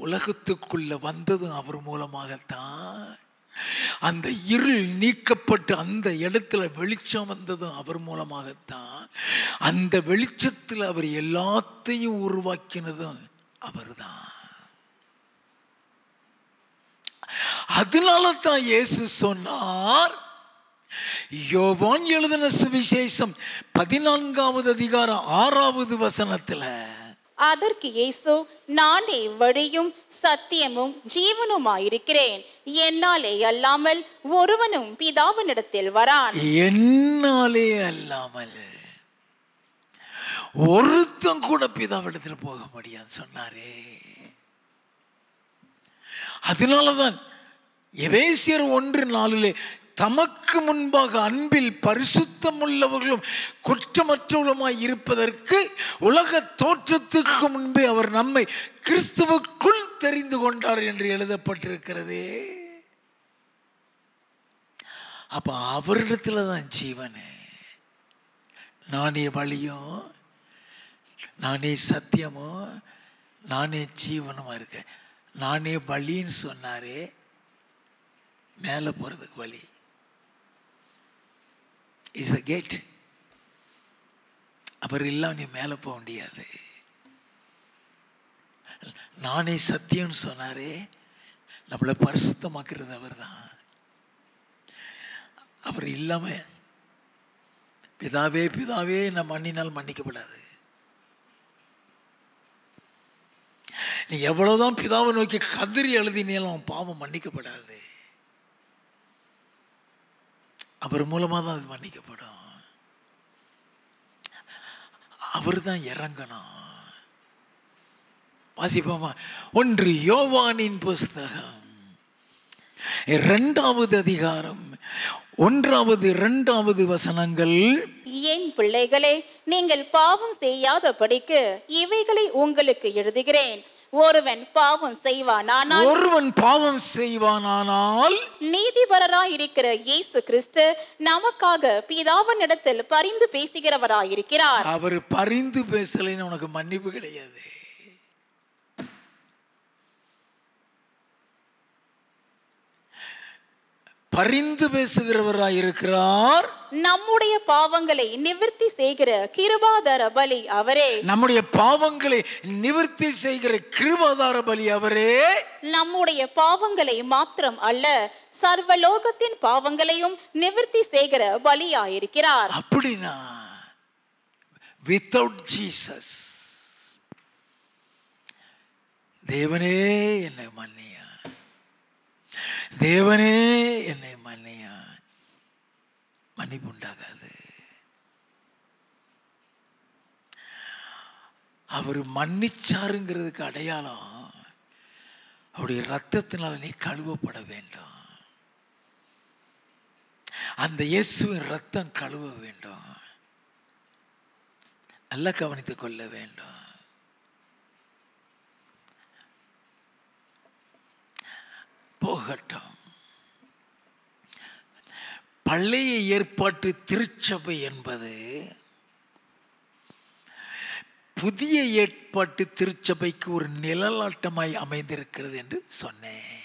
உலகத்துக்குள்ள வந்ததும் அவர் மூலமாகத்தான். அந்த இருள் நீக்கப்பட்டு அந்த இடத்துல வெளிச்சம் வந்ததும் அவர் மூலமாகத்தான். அந்த வெளிச்சத்தில் அவர் எல்லாத்தையும் உருவாக்கினதும் அவர்தான். அதனால தான் இயேசு சொன்னார், யோவான் எழுதின சுவிசேஷம் 14வது அதிகாரம் 6வது வசனத்துல, அதற்கு இயேசு, நானே வழியும் சத்தியமும் ஜீவனுமாயிருக்கிறேன், என்னாலே அல்லாமல் ஒருவனும் பிதாவினிடத்தில் வரான். என்னாலே அல்லாமல் ஒருத்தன் கூட பிதாவிடத்தில் போக முடியாது சொன்னாரே. அதனாலதான் எபேசியர் 1:4 தமக்கு முன்பாக அன்பில் பரிசுத்தம் உள்ளவர்களும் குற்றமற்றவர்களுமாய் இருப்பதற்கு உலக தோற்றத்துக்கு முன்பே அவர் நம்மை கிறிஸ்துவுக்குள் தெரிந்து கொண்டார் என்று எழுதப்பட்டிருக்கிறதே. அப்ப அவரிடத்துல தான் ஜீவனே. நானே வழியும் நானே சத்தியமும் நானே ஜீவனுமா இருக்கேன். நானே வழின்னு சொன்னாரே, மேலே போறதுக்கு வழி இஸ் த கேட். அவர் இல்லாம நீ மேலே போக முடியாது. நானே சத்தியம்னு சொன்னாரே, நம்மளை பரிசுத்தமாக்குறது அவர் தான். அவர் இல்லாம பிதாவே பிதாவே நம்ம மன்னினால் மன்னிக்கப்படாது. நீ எவ்வளவுதான் பிதாவை நோக்கி கதறி எழுதினாலும் பாவம் மன்னிக்கப்படாது. அவர் மூலமா தான் அது மன்னிக்கப்படும். அவர் தான் இறங்கணும். வாசிப்போமா? 1 யோவானின் புஸ்தகம் 2வது அதிகாரம் 1வது 2வது வசனங்கள். என் பிள்ளைகளே, நீங்கள் பாவம் செய்யாதபடிக்கு இவைகளை உங்களுக்கு எழுதுகிறேன். ஒருவன் பாவம் செய்வானானால் நீதிபரராய் இருக்கிற இயேசு கிறிஸ்து நமக்காக பிதாவினிடத்தில் பரிந்து பேசுகிறவராயிருக்கிறார். அவர் பரிந்து பேசலைன்னு உனக்கு மன்னிப்பு கிடையாது. பரிந்து பேசுகிறவராய் இருக்கிறார். நம்முடைய பாவங்களை நிவர்த்தி செய்கிற கிருபாதார பலி அவரே. நம்முடைய பாவங்களை நிவர்த்தி செய்கிற கிருபாதார பலி அவரே. நம்முடைய பாவங்களை மாத்திரம் அல்ல, சர்வலோகத்தின் பாவங்களையும் நிவர்த்தி செய்கிற பலியாயிருக்கிறார். அப்படின்னா வித்தவுட் ஜீசஸ், தேவனே என்னை மன்னியா, தேவனே என்னை மன்னியா, மன்னிப்பு உண்டாகாது. அவர் மன்னிச்சாருங்கிறதுக்கு அடையாளம் அவருடைய ரத்தத்தினால் நீ கழுவப்பட வேண்டும். அந்த இயேசுவின் ரத்தம் கழுவ வேண்டும். நல்லா கவனித்துக் கொள்ள வேண்டும். போகட்டும். பழைய ஏற்பாட்டு திருச்சபை என்பது புதிய ஏற்பாட்டு திருச்சபைக்கு ஒரு நிழலாட்டமாய் அமைந்திருக்கிறது என்று சொன்னேன்.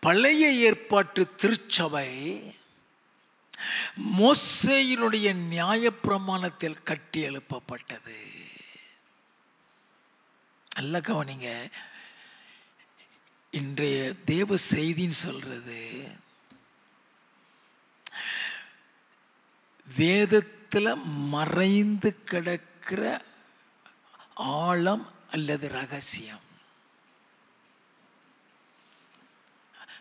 பழைய ஏற்பாட்டு திருச்சபை மோசேயினுடைய நியாயப்பிரமாணத்தில் கட்டி எழுப்பப்பட்டது. நல்லா கவனிங்க. இன்றைய தேவ செய்தின்னு சொல்றது வேதத்தில் மறைந்து கிடக்கிற ஆழம் அல்லது ரகசியம்.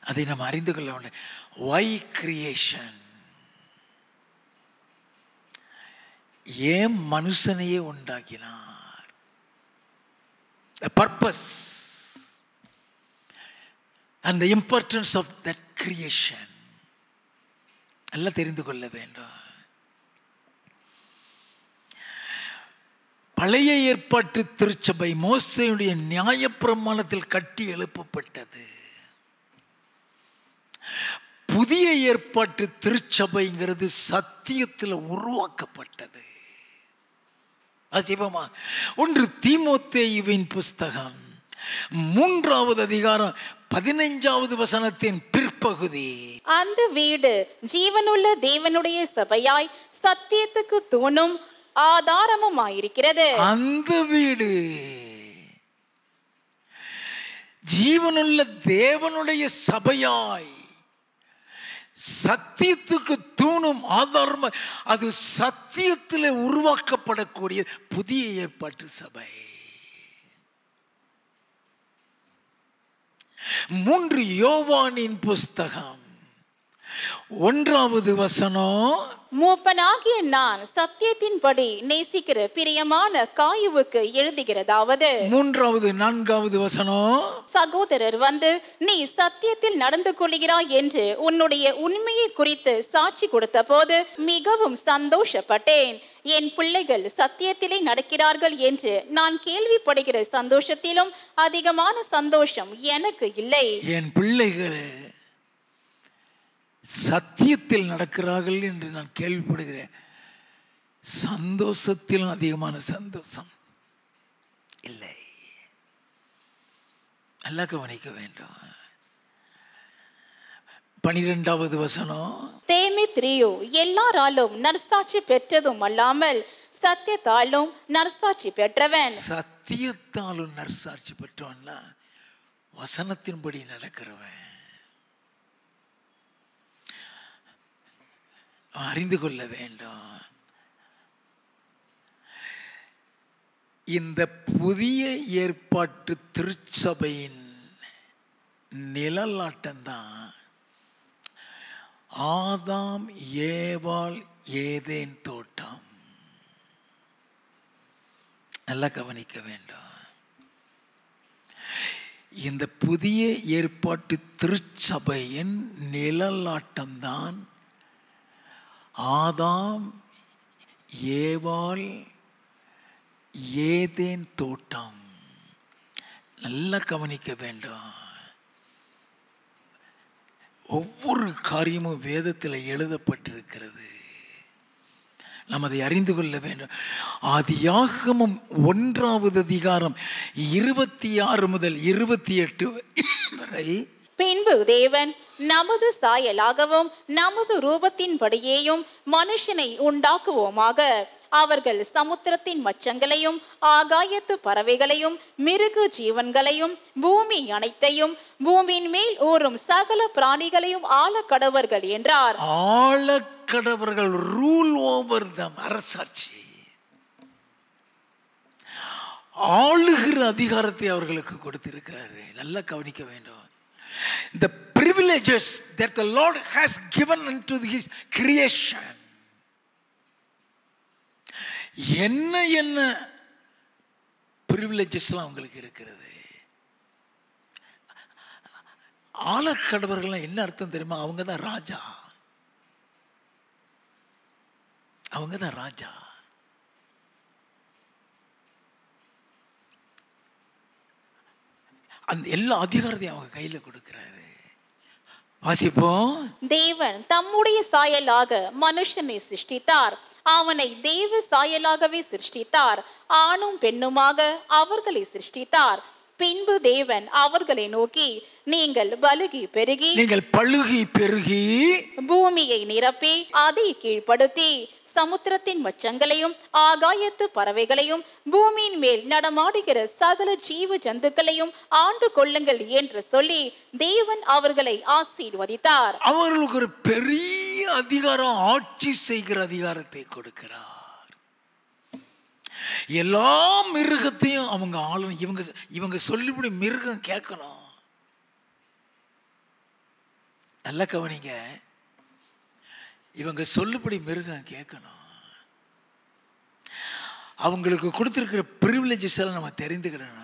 அதை நாம் அறிந்து கொள்ள வேண்டும். Why creation? ஏன் மனுஷனையே உண்டாக்கினார்? The purpose and the importance of that creation எல்லாம் தெரிந்து கொள்ள வேண்டும். பழைய ஏற்பாட்டு திருச்சபை மோசேயுடைய நியாயப்பிரமாணத்தில் கட்டி எழுப்பப்பட்டது. புதிய ஏற்பாட்டு திருச்சபைங்கிறது சத்தியத்தில் உருவாக்கப்பட்டது. அசிபமா 1 தீமோத்தேயுவின் புஸ்தகம் 3வது அதிகாரம் 15வது வசனத்தின் பிற்பகுதி. அந்த வீடு ஜீவனுள்ள தேவனுடைய சபையாய் சத்தியத்துக்கு தூணும் ஆதாரமும் ஆயிருக்கிறது. அந்த வீடு ஜீவனுள்ள தேவனுடைய சபையாய் சத்தியத்துக்கு தூணும் ஆதாரம். அது சத்தியத்தில் உருவாக்கப்படக்கூடிய புதிய ஏற்பாட்டு சபை. 3 யோவானின் புஸ்தகம் 1வது வசனம். மூப்பனாகிய நான் சத்தியத்தின்படி நேசிக்கிற பிரியமான காயுவுக்கு எழுதுகிறதாவது. 3வது 4வது வசனம். சகோதரர் வந்து நீ சத்தியத்தில் நடந்து கொள்கிறாய் என்று உன்னுடைய உண்மையை குறித்து சாட்சி கொடுத்த போது மிகவும் சந்தோஷப்பட்டேன். என் பிள்ளைகள் சத்தியத்திலே நடக்கிறார்கள் என்று நான் கேள்விப்படுகிற சந்தோஷத்திலும் அதிகமான சந்தோஷம் எனக்கு இல்லை. என் பிள்ளைகள் சத்தியத்தில் நடக்கிறார்கள் என்று நான் கேள்விப்படுகிறேன். சந்தோஷத்திலும் அதிகமான சந்தோஷம் இல்லை. நல்லா கவனிக்க வேண்டும். 12வது வசனம். தேமித்ரியு எல்லாராலும் நற்சாட்சி பெற்றதும் அல்லாமல் சத்தியத்தாலும் நற்சாட்சி பெற்றவன். சத்தியத்தாலும் நற்சாட்சி பெற்றவன்ல வசனத்தின்படி நடக்கிறவன். அறிந்து கொள்ள வேண்டும். இந்த புதிய ஏற்பாட்டு திருச்சபையின் நிழலாட்டம்தான் ஆதாம் ஏவாள் ஏதேன் தோட்டம். நல்லா கவனிக்க வேண்டும். இந்த புதிய ஏற்பாட்டு திருச்சபையின் நிழலாட்டம்தான் ஆதாம் ஏவாள் ஏதேன் தோட்டம். நல்லா கவனிக்க வேண்டும். ஒவ்வொரு காரியமும் வேதத்தில் எழுதப்பட்டிருக்கிறது. நாம் அதை அறிந்து கொள்ள வேண்டும். ஆதியாகமம் 1வது அதிகாரம் 26 முதல் 28 வரை. பின்பு தேவன் நமது சாயலாகவும் நமது ரூபத்தின்படியேயும் மனுஷனை உண்டாக்குவோமாக. அவர்கள் சமுத்திரத்தின் மச்சங்களையும் ஆகாயத்து பறவைகளையும் மிருக ஜீவன்களையும் பூமி அனைத்தையும் பூமியின் மேல் ஊறும் சகல பிராணிகளையும் ஆளக்கடவர்கள் என்றார். ஆளக்கடவர்கள், ரூல் ஓவர் தம், அரசாட்சி, ஆளுகிற அதிகாரத்தை அவர்களுக்கு கொடுத்திருக்கிறாரு. நல்லா கவனிக்க வேண்டும். The privileges that the Lord has given unto his creation. என்ன பிரிவிலேஜஸ்லாம் அவங்களுக்கு இருக்கிறது. ஆளக்கடவர்கள் என்ன அர்த்தம் தெரியுமா? அவங்க தான் ராஜா. அவங்க தான் ராஜா. அந்த எல்லா அதிகாரத்தையும் அவங்க கையில கொடுக்கிறாரு. வாசிப்போம். தேவன் தம்முடைய சாயலாக மனுஷனை சிருஷ்டித்தார். அவனை தேவ சாயலாகவே சிருஷ்டித்தார். ஆணும் பெண்ணுமாக அவர்களை சிருஷ்டித்தார். பின்பு தேவன் அவர்களை நோக்கி, நீங்கள் பலுகி பெருகி, நீங்கள் பழுகி பெருகி பூமியை நிரப்பி அதை கீழ்ப்படுத்தி சமுத்திரத்தின் மச்சங்களையும் ஆகாயத்து பறவைகளையும் பூமியின் மேல் நடமாடுகிற சகல ஜீவ ஜந்துக்களையும் ஆண்டு கொள்ளுங்கள் என்று சொல்லி தேவன் அவர்களை ஆசீர்வதித்தார். அவர்களுக்கு ஒரு பெரிய அதிகாரம், ஆட்சி செய்கிற அதிகாரத்தை கொடுக்கிறார். எல்லா மிருகத்தையும் அவங்க ஆளும். இவங்க சொல்லிபடி மிருகம் கேட்கணும். நல்ல கவனிங்க, இவங்க சொல்லுபடி மிருகம் கேட்கணும். அவங்களுக்கு கொடுத்திருக்கிற பிரிவிலேஜஸ் எல்லாம் நம்ம தெரிந்துக்கிடணும்.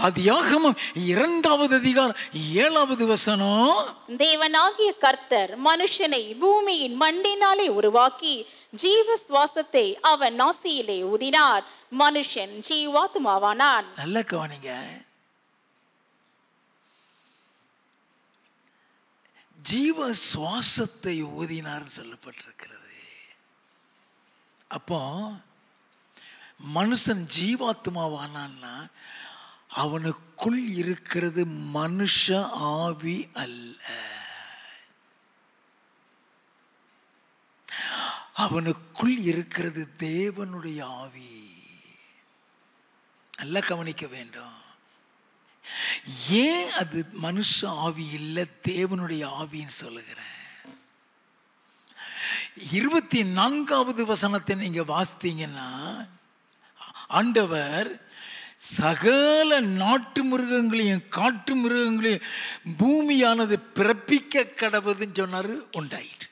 ஆதியாகமம் 2வது அதிகாரம் 7வது வசனம், தேவனாகிய கர்த்தர் மனுஷனை பூமியின் மண்ணினாலே உருவாக்கி ஜீவ சுவாசத்தை அவன் நாசியிலே ஊதினார், மனுஷன் ஜீவாத்மாவானான். நல்ல கவனிங்க, ஜீவ சுவாசத்தை ஊதினார் சொல்லப்பட்டிருக்கிறது. அப்போ மனுஷன் ஜீவாத்மாவானான்னா அவனுக்குள் இருக்கிறது மனுஷ ஆவி அல்ல, அவனுக்குள் இருக்கிறது தேவனுடைய ஆவி. நல்லா கவனிக்க வேண்டும். ஏன் அது மனுஷ ஆவி இல்லை, தேவனுடைய ஆவின்னு சொல்லுகிறேன். 24வது வசனத்தை நீங்க வாசித்தீங்கன்னா, ஆண்டவர் சகல நாட்டு மிருகங்களையும் காட்டு மிருகங்களையும் பூமியானது பிறப்பிக்க கடவுதுன்னு சொன்னாரு. உண்டாயிற்று.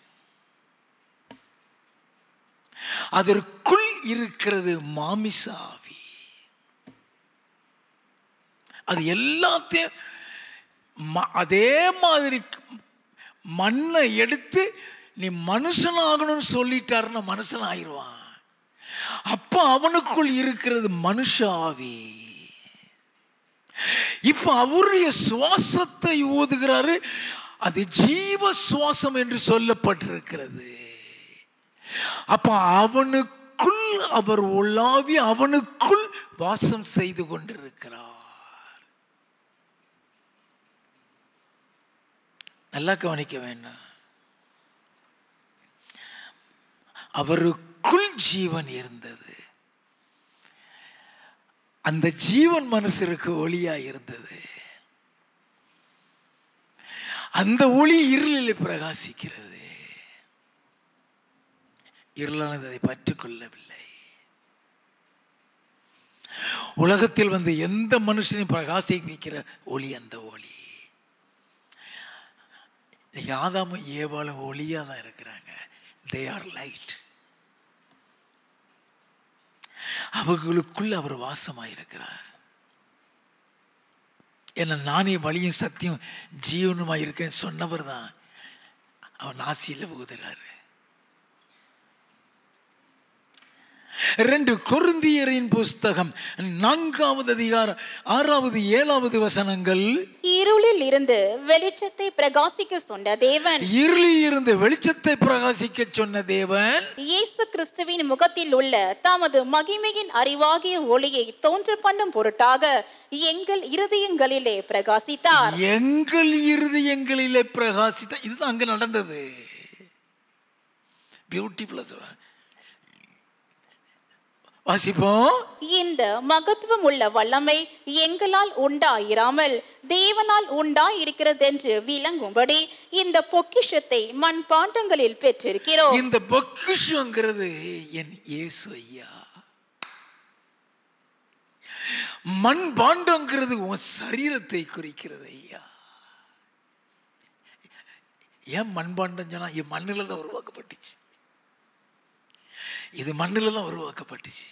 அதற்குள் இருக்கிறது மாமிச ஆவி. அது எல்லாத்தையும் அதே மாதிரி மண்ணை எடுத்து நீ மனுஷனாகணும்னு சொல்லிட்டாருன்னா மனுஷன் ஆயிடுவான். அப்ப அவனுக்குள் இருக்கிறது மனுஷ ஆவி. இப்ப அவருடைய சுவாசத்தை ஊதுகிறாரு. அது ஜீவ சுவாசம் என்று சொல்லப்பட்டிருக்கிறது. அப்ப அவனுக்குள் அவர் உலாவி அவனுக்குள் வாசம் செய்து கொண்டிருக்கிறார். நல்லா கவனிக்க வேண்டும். அவருக்குள் ஜீவன் இருந்தது. அந்த ஜீவன் மனுஷருக்கு ஒளியா இருந்தது. அந்த ஒளி இருளில் பிரகாசிக்கிறது. இருளானது அதை பற்றிக்கொள்ளவில்லை. உலகத்தில் வந்து எந்த மனுஷனையும் பிரகாசிக்கிற ஒளி அந்த ஒளி. ஆதாமும் ஏவாளும் ஒளியா தான் இருக்கிறாங்க. They are light. அவர்களுக்குள் அவர் வாசமாயிருக்கிறார். ஏன்னா நானே வழியும் சத்தியம் ஜீவனுமாய் இருக்கேன்னு சொன்னவர் தான் அவன் நாசியில ஊதுறாரு. 2 கொரிந்தியரின் புஸ்தகம் 4வது அதிகாரம் 6வது 7வது வசனங்கள். இருளில் இருந்து வெளிச்சத்தை பிரகாசிக்க சொன்ன தேவன், இருளில் இருந்து வெளிச்சத்தை பிரகாசிக்க சொன்ன தேவன் இயேசு கிறிஸ்துவின் முகத்தில் உள்ள தமது மகிமையின் அறிவாகிய ஒளியை தோன்ற பண்ணும் பொருட்டாக எங்கள் இருதயங்களிலே பிரகாசித்தார். எங்கள் இருதயங்களிலே பிரகாசித்தார். இதுதான் அங்க நடந்தது. பியூட்டிஃபுல்லா வாசிப்போம். இந்த மகத்துவம் உள்ள வல்லமை எங்களால் உண்டாயிராமல் தேவனால் உண்டாயிருக்கிறது என்று விளங்கும்படி இந்த பொக்கிஷத்தை மண் பாண்டங்களில் பெற்றிருக்கிறோம். இந்த பொக்கிஷங்கிறது என் இயேசு ஐயா. மண் பாண்டங்கிறது உன் சரீரத்தை குறிக்கிறது ஐயா. ஏன் மண் பாண்டம் சொன்னா, என் மண்ணில தான் உருவாக்கப்பட்டுச்சு. இது மண்ணில தான் உருவாக்கப்பட்டுச்சு.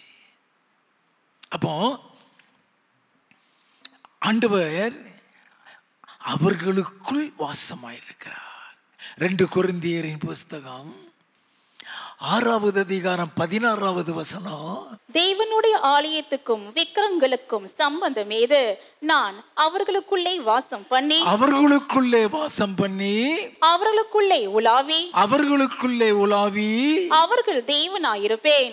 அப்போ ஆண்டவர் அவர்களுக்குள் வாசமாயிருக்கிறார். 2 கொரிந்தியரின் புஸ்தகம் 6வது அதிகாரம் 16வது வசனம். தேவனுடைய ஆலயத்துக்கும் விக்கிரகங்களுக்கும் சம்பந்தம் ஏது? நான் அவர்களுக்குள்ளே வாசம் பண்ணி அவர்களுக்குள்ளே உலாவி அவர்கள் தேவனாயிருப்பேன்,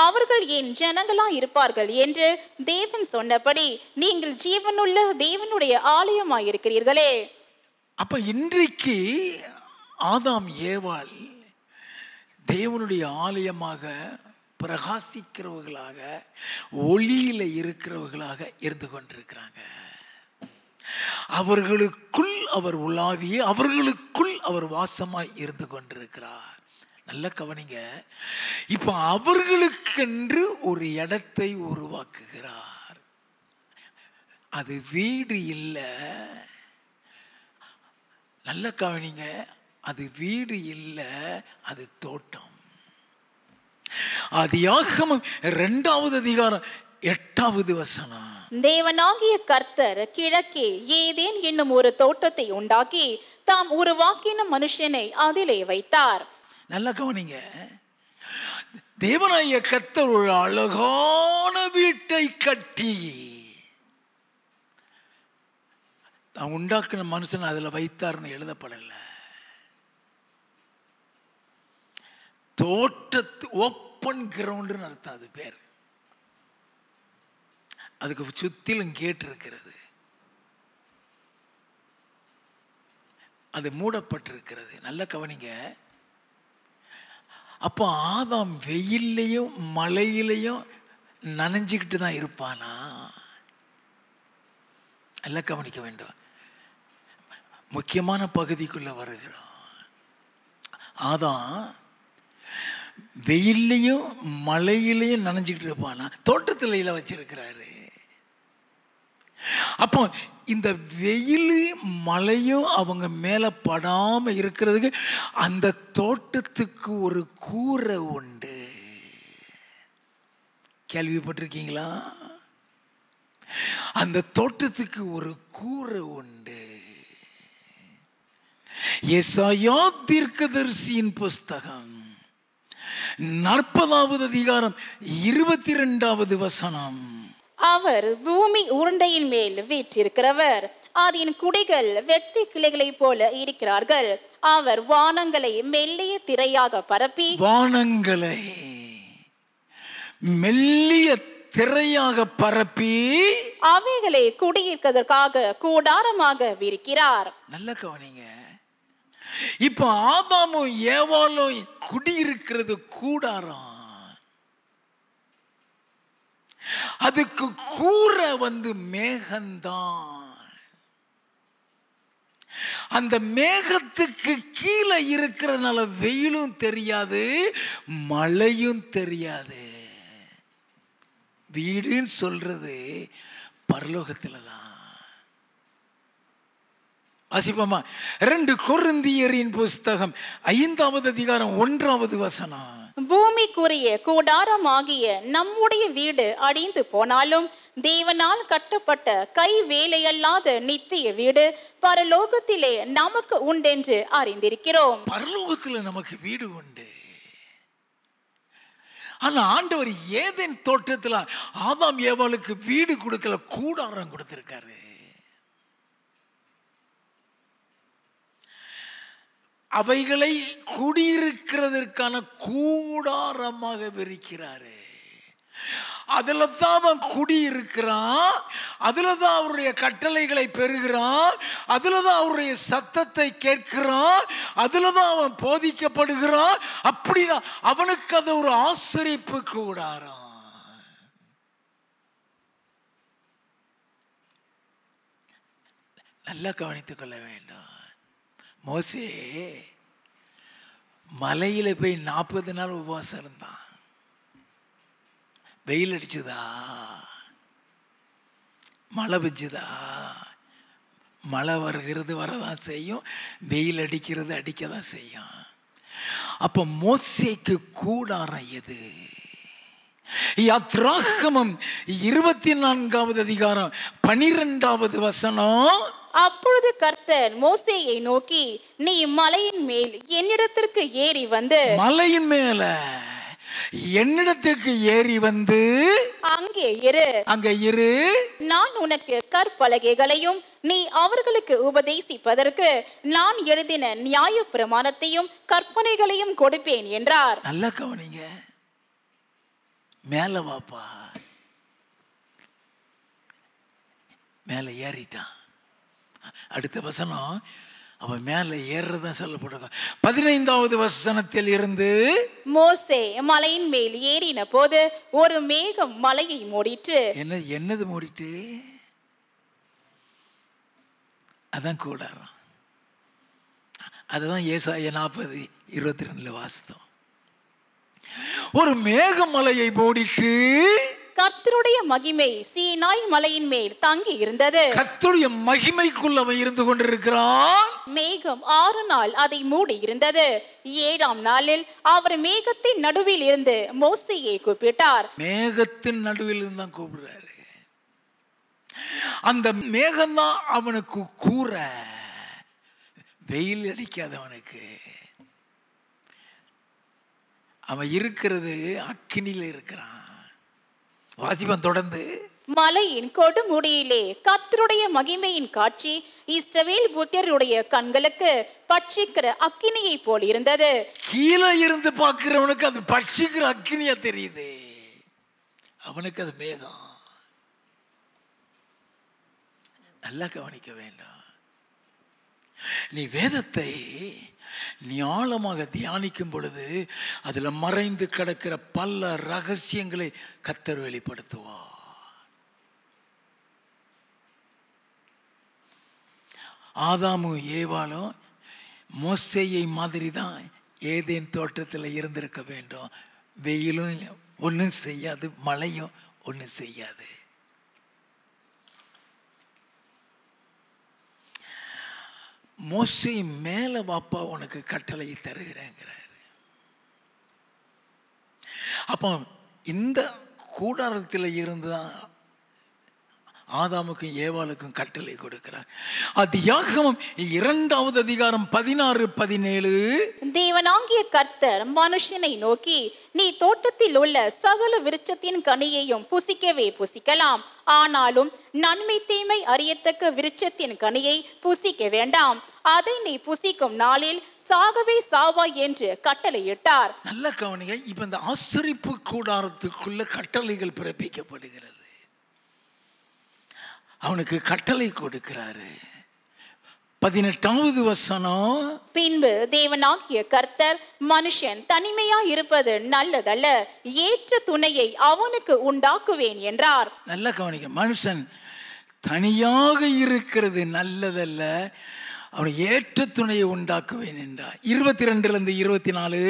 அவர்கள் என் ஜனங்களாயிருப்பார்கள் என்று தேவன் சொன்னபடி நீங்கள் ஜீவனுள்ள தேவனுடைய ஆலயமாயிருக்கிறீர்களே. அப்ப இன்றைக்கு ஆதாம் ஏவாள் தேவனுடைய ஆலயமாக பிரகாசிக்கிறவர்களாக ஒளியில இருக்கிறவர்களாக இருந்து கொண்டிருக்கிறாங்க. அவர்களுக்குள் அவர் உலாவி அவர்களுக்குள் அவர் வாசமாய் இருந்து கொண்டிருக்கிறார். நல்ல கவனிங்க. இப்ப அவர்களுக்கென்று ஒரு இடத்தை உருவாக்குகிறார். அது வீடு இல்லை. நல்ல கவனிங்க, அது வீடு இல்லை, அது தோட்டம். ஆதியாகமம் 2வது அதிகாரம் 8வது வசனம். தேவனாகிய கர்த்தர் கிழக்கே ஏதேன் என்னும் ஒரு தோட்டத்தை உண்டாக்கி தாம் உருவாக்கின மனுஷனை அதிலே வைத்தார். நல்ல கவனிங்க. தேவனாகிய கர்த்தர் ஒரு அழகான வீட்டை கட்டி தான் உண்டாக்கின மனுஷன் அதுல வைத்தார்னு எழுதப்படல. தோட்டத்து ஓப்பன் கிரவுண்டுன்னு அர்த்தம். அது பேர். அதுக்கு சுத்திலும் கேட் இருக்கிறது. அது மூடப்பட்டிருக்கிறது. நல்ல கவனிங்க. அப்போ ஆதாம் வெயிலையும் மழையிலையும் நனைஞ்சுக்கிட்டு தான் இருப்பானா? நல்லா கவனிக்க வேண்டும். முக்கியமான பகுதிக்குள்ள வருகிறோம். ஆதாம் வெயிலையும் மழையிலையும் நனைஞ்சுக்கிட்டு இருப்பானா? தோட்டத்துல வச்சிருக்கிறாரு. அப்போ இந்த வெயில் மழையும் அவங்க மேல படாம இருக்கிறதுக்கு அந்த தோட்டத்துக்கு ஒரு கூரை உண்டு. கேள்விப்பட்டிருக்கீங்களா? அந்த தோட்டத்துக்கு ஒரு கூரை உண்டு. ஏசாயா தீர்க்கதரிசியின் புஸ்தகம் 40வது அதிகாரம் 22வது வசனம். அவர் பூமி உருண்டையின் மேல் வீற்றிருக்கிறவர், அதன் குடிகள் வெட்டி கிளைகளை போல இருக்கிறார்கள். அவர் வானங்களை மெல்லிய திரையாக பரப்பி வானங்களை மெல்லிய திரையாக பரப்பி அவைகளை குடியிருப்பதற்காக கூடாரமாக விரிக்கிறார். நல்ல கவனிங்க. இப்ப ஆதாமும் ஏவாளும் குடியிருக்கிறது கூடாரம். அதுக்கு கூரை மேகம்தான். அந்த மேகத்துக்கு கீழே இருக்கிறதுனால வெயிலும் தெரியாது, மழையும் தெரியாது. வீடுன்னு சொல்றது பரலோகத்துல தான். வாசிப்போமா? 2 கொரிந்தியரின் புஸ்தகம் 5வது அதிகாரம் 1வது வசனம். பூமிக்குரிய கூடாரமாகிய நம்முடைய வீடு அழிந்து போனாலும் தேவனால் கட்டப்பட்ட கை வேலையல்லாத நித்திய வீடு பரலோகத்திலே நமக்கு உண்டென்று அறிந்திருக்கிறோம். பரலோகத்துல நமக்கு வீடு உண்டு. ஆனா ஆண்டவர் ஏதேன் தோட்டத்துல ஆதாம் ஏவாளுக்கு வீடு கொடுக்கல, கூடாரம் கொடுத்திருக்காரு. அவைகளை குடியிருக்கிறதற்கான கூடாரமாக விரிக்கிறாரு. அதுல தான் அவன் குடியிருக்கிறான். அதுல தான் அவருடைய கட்டளைகளை பெறுகிறான். அதுல தான் அவருடைய சத்தத்தை கேட்கிறான். அதுல தான் அவன் போதிக்கப்படுகிறான். அப்படின்னா அவனுக்கு அது ஒரு ஆசரிப்பு கூடாரம். நல்லா கவனித்துக் கொள்ள வேண்டும். மோசே மலையில போய் 40 நாள் உபவாசம் இருந்தான். வெயில் அடிச்சுதா, மழை பெஞ்சுதா? மழை வருகிறது வரதான் செய்யும், வெயில் அடிக்கிறது அடிக்கதான் செய்யும். அப்ப மோசேக்கு கூடாரம் எது? யாத்ராகமம் 24வது அதிகாரம் 12வது வசனம். அப்பொழுது கர்த்தர் மோசேயை நோக்கி, நீ மலையின் மேல் என்னிடத்திற்கு ஏறி வந்து மலையின் மேல என்னிடத்துக்கு ஏறி வந்து அங்கே இரு. நான் உனக்கு கற்பலகைகளையும் நீ அவர்களுக்கு உபதேசிப்பதற்கு நான் எழுதின நியாய பிரமாணத்தையும் கற்பனைகளையும் கொடுப்பேன் என்றார். நல்லா கவனிங்க. மேல வாப்பா. மேல ஏறிட்டான். அடுத்த வசனம், அவன் மேலே ஏறுறதான் சொல்லப்பட்டிருக்கான். 15வது வசனத்தில் இருந்து, மோசே மலையின் மேல் ஏறின போது ஒரு மேகம் மலையை மூடிற்று. என்னது மூடிட்டு? அதான் கூடாரம். அதுதான் ஏசாயா 40:22 வாசித்தோம். ஒரு மேகமலையை மூடிட்டு கர்த்தருடைய மகிமை சீனாய் மலையின் மேல் தங்கி இருந்தது. கர்த்தருடைய மகிமைக்குள் அவன் இருந்து கொண்டிருக்கிறான். மேகம் 6 நாள் அதை மூடி இருந்தது. 7ஆம் நாளில் அவர் மேகத்தின் நடுவில் இருந்து மோசேயை கூப்பிட்டார். மேகத்தின் நடுவில் இருந்து தான் கூப்பிடுறாரு. அந்த மேகம்தான் அவனுக்கு கூற, வெயில் அடிக்காதவனுக்கு. அவன் இருக்கிறது அக்கினியில இருக்கிறான். வாசிப்பன் தொடர்ந்து. மலையின் கொடுமுடியிலே கர்த்தருடைய மகிமையின் காட்சி இஸ்ரவேல் புத்திரருடைய கண்களுக்கு பட்சிக்கிற அக்கினியை போல் இருந்தது. கீழே இருந்து பார்க்கிறவனுக்கு அது பட்சிக்கிற அக்கினியா தெரியுது, அவனுக்கு அது மேகம். நல்லா கவனிக்க வேண்டும். நீ வேதத்தை நீ ஆழமாக தியானிக்கும் பொழுது அதுல மறைந்து கிடக்கிற பல ரகசியங்களை கர்த்தர் வெளிப்படுத்துவார். ஆதாமும் ஏவாளும் மோசேயை மாதிரி தான் ஏதேன் தோட்டத்தில் இருந்திருக்க வேண்டும். வெயிலும் ஒன்றும் செய்யாது, மழையும் ஒன்றும் செய்யாது. மோசே மேல வாப்பா உனக்கு கட்டளை தருகிறேங்கிறாரு. அப்போ இந்த கூடாரத்தில் இருந்துதான் ஆதாமுக்கும் ஏவாளுக்கும் கட்டளை கொடுக்கிறார். ஆதியாகமம் 2வது அதிகாரம் 16-17. தேவனாகிய கர்த்தர் மனுஷனை நோக்கி, நீ தோட்டத்தில் உள்ள சகல விருட்சத்தின் கனியையும் புசிக்கவே புசிக்கலாம், ஆனாலும் நன்மை தீமை அறியத்தக்க விருட்சத்தின் கனியை புசிக்க வேண்டாம், அதை நீ புசிக்கும் நாளில் சாகவே சாவாய் என்று கட்டளையிட்டார். நல்ல கவனிங்க. இப்ப இந்த ஆசரிப்பு கூடாரத்துக்குள்ள கட்டளைகள் பிறப்பிக்கப்படுகிறது. அவனுக்கு கட்டளை கொடுக்கிறாரு. 18வது வசனம். பின்பு தேவனாகிய கர்த்தர், மனுஷன் தனிமையா இருப்பது நல்லதல்ல, ஏற்ற துணையை அவனுக்கு உண்டாக்குவேன் என்றார். நல்ல கவனிக்க. மனுஷன் தனியாக இருக்கிறது நல்லதல்ல, அவனை ஏற்ற துணையை உண்டாக்குவேன் என்றார். 22-24.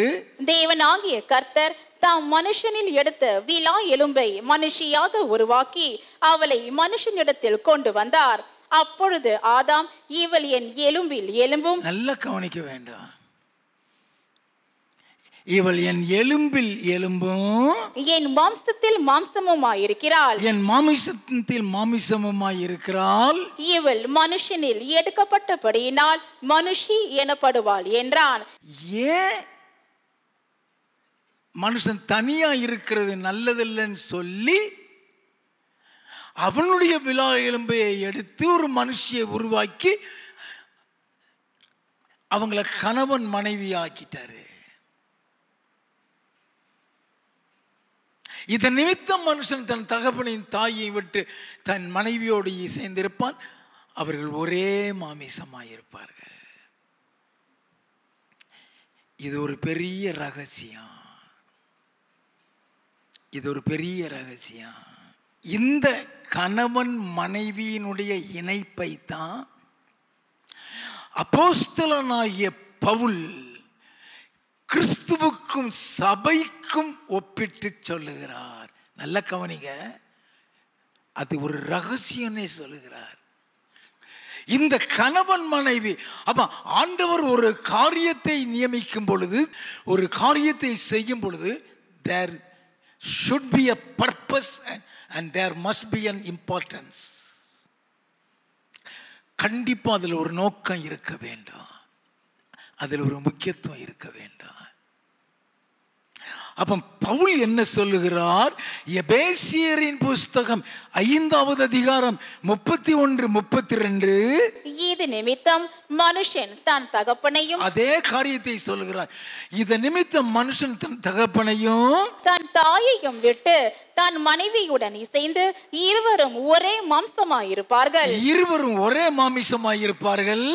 தேவனாகிய கர்த்தர் தாம் மனுஷனில் எடுத்த விலா எலும்பை மனுஷியாக உருவாக்கி அவளை மனுஷனிடத்தில் கொண்டு வந்தார். அப்பொழுது ஆதாம், இவள் என் எலும்பில் எலும்பும். நல்ல கவனிக்க வேண்டாம். இவள் என் எலும்பில் எலும்பும் என் மாம்சத்தில் மாம்சமுமாயிருக்கிறாள், என் மாமிசத்தில் மாமிசமுமாயிருக்கிறாள், இவள் மனுஷனில் எடுக்கப்பட்டபடியினால் மனுஷி எனப்படுவாள் என்றான். ஏன் மனுஷன் தனியா இருக்கிறது நல்லதில்லைன்னு சொல்லி அவனுடைய விலா எலும்பையை எடுத்து ஒரு மனுஷியை உருவாக்கி அவங்கள கணவன் மனைவி ஆக்கிட்டாரு. இதன் நிமித்தம் மனுஷன் தன் தகப்பனின் தாயை விட்டு தன் மனைவியோடு சேர்ந்திருப்பான், அவர்கள் ஒரே மாமிசமாயிருப்பார்கள். இது ஒரு பெரிய ரகசியம். இது ஒரு பெரிய ரகசியம். இந்த கணவன் மனைவியினுடைய இணைப்பை தான் அப்போஸ்தலனாகிய பவுல் கிறிஸ்துவுக்கும் சபைக்கும் ஒப்பிட்டு சொல்லுகிறார். நல்ல கவனிங்க. அது ஒரு ரகசியம்னே சொல்லுகிறார். இந்த கணவன் மனைவி, அப்ப ஆண்டவர் ஒரு காரியத்தை நியமிக்கும் பொழுது, ஒரு காரியத்தை செய்யும் பொழுது, there should be a purpose and there must be an importance. கண்டிப்பா அதில் ஒரு நோக்கம் இருக்க வேண்டும், அதில் ஒரு முக்கியத்துவம் இருக்க வேண்டும். அப்ப பவுல் என்ன சொல்லுகிறார்? எபேசியரின் புஸ்தகம் 5வது அதிகாரம் 31, 32. இது நிமித்தம் மனுஷன் தன் தகப்பனையும், அதே காரியத்தை சொல்லுகிறார். இது நிமித்தம் மனுஷன் தன் தகப்பனையும் தன் தாயையும் விட்டு தன் மனைவியுடன் இசைந்து இருவரும் ஒரே மாம்சமாயிருப்பார்கள். இருவரும் ஒரே மாமிசமாயிருப்பார்கள்.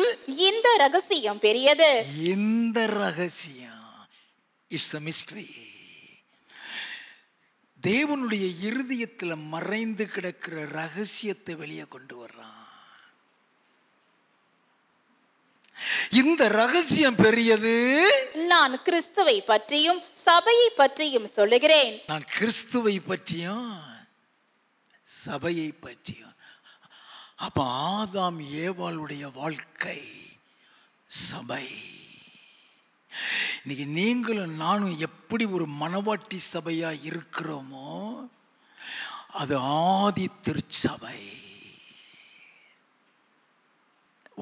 இந்த ரகசியம் பெரியது. இந்த ரகசியம் இட்ஸ் a mystery. தேவனுடைய இருதயத்தில் மறைந்து கிடக்கிற ரகசியத்தை வெளியே கொண்டு வர்றான். இந்த ரகசியம் பெரியது. நான் கிறிஸ்துவை பற்றியும் சபையை பற்றியும் சொல்லுகிறேன். நான் கிறிஸ்துவை பற்றியும் சபையை பற்றியும். அப்ப ஆதாம் ஏவாளுடைய வாழ்க்கை சபை. இன்னைக்கு நீங்களும் நானும் எப்படி ஒரு மணவாட்டி சபையா இருக்கிறோமோ அது ஆதி திருச்சபை.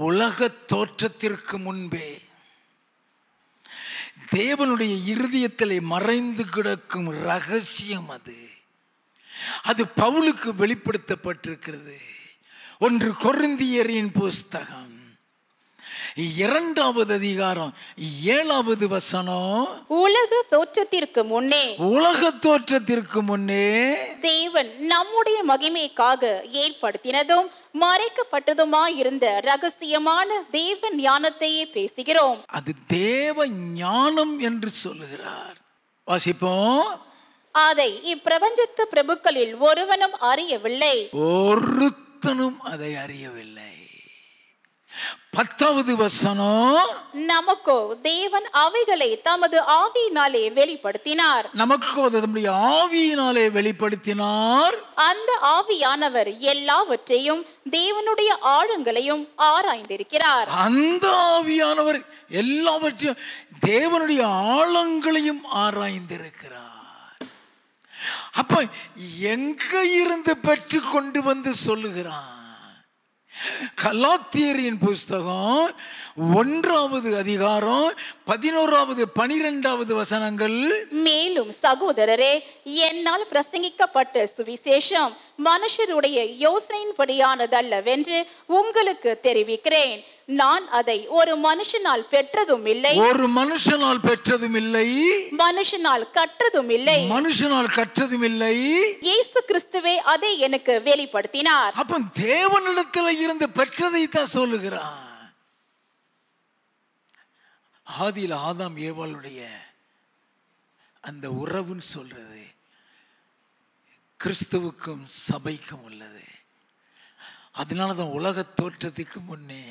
உலக தோற்றத்திற்கு முன்பே தேவனுடைய இருதயத்தில் மறைந்து கிடக்கும் ரகசியம் அது. அது பவுலுக்கு வெளிப்படுத்தப்பட்டிருக்கிறது. 1 கொரிந்தியரின் புஸ்தகம் 2வது அதிகாரம் 7வது வசனம். உலக தோற்றத்திற்கு முன்னே, உலக தோற்றத்திற்கு முன்னே தேவன் நம்முடைய மகிமைக்காக ஏற்படுத்தினதும் மறைக்கப்பட்டதுமாயிருந்த ரகசியமான தேவ ஞானத்தையே பேசுகிறோம். அது தேவ ஞானம் என்று சொல்லுகிறார். வாசிப்போம். அதை இப்பிரபஞ்சத்து பிரபுக்களில் ஒருவனும் அறியவில்லை. ஒருத்தனும் அதை அறியவில்லை. 10வது வசனம். நமக்கோ தேவன் அவைகளை தமது ஆவியினாலே வெளிப்படுத்தினார். நமக்கோ தம்முடைய ஆவியினாலே வெளிப்படுத்தினார். அந்த ஆவியானவர் எல்லாவற்றையும் தேவனுடைய ஆழங்களையும் ஆராய்ந்திருக்கிறார். அந்த ஆவியானவர் எல்லாவற்றையும் தேவனுடைய ஆழங்களையும் ஆராய்ந்திருக்கிறார். அப்ப எங்க இருந்து பெற்று கொண்டு வந்து சொல்லுகிறான்? கலாத்தியரின் புஸ்தகம் 1வது அதிகாரம் 11வது 12வது வசனங்கள். மேலும் சகோதரரே, என்னால் பிரசங்கிக்கப்பட்ட சுவிசேஷம் மனுஷருடைய யோசனையின்படியானதல்லவென்று உங்களுக்கு தெரிவிக்கிறேன். நான் அதை ஒரு மனுஷனால் பெற்றதும் இல்லை, ஒரு மனுஷனால் பெற்றதும் இல்லை, மனுஷனால் கற்றதும் இல்லை, மனுஷனால் கற்றதும் இல்லை. இயேசு கிறிஸ்துவே அதை எனக்கு வெளிப்படுத்தினார். அப்ப தேவனிடத்தில் இருந்து பெற்றதை தான் சொல்லுகிறான். ஆதியில் ஆதாம் ஏவாளுடைய அந்த உறவுன்னு சொல்றது கிறிஸ்துவுக்கும் சபைக்கும் உள்ளது. அதனாலதான் உலக தோற்றத்துக்கு முன்னே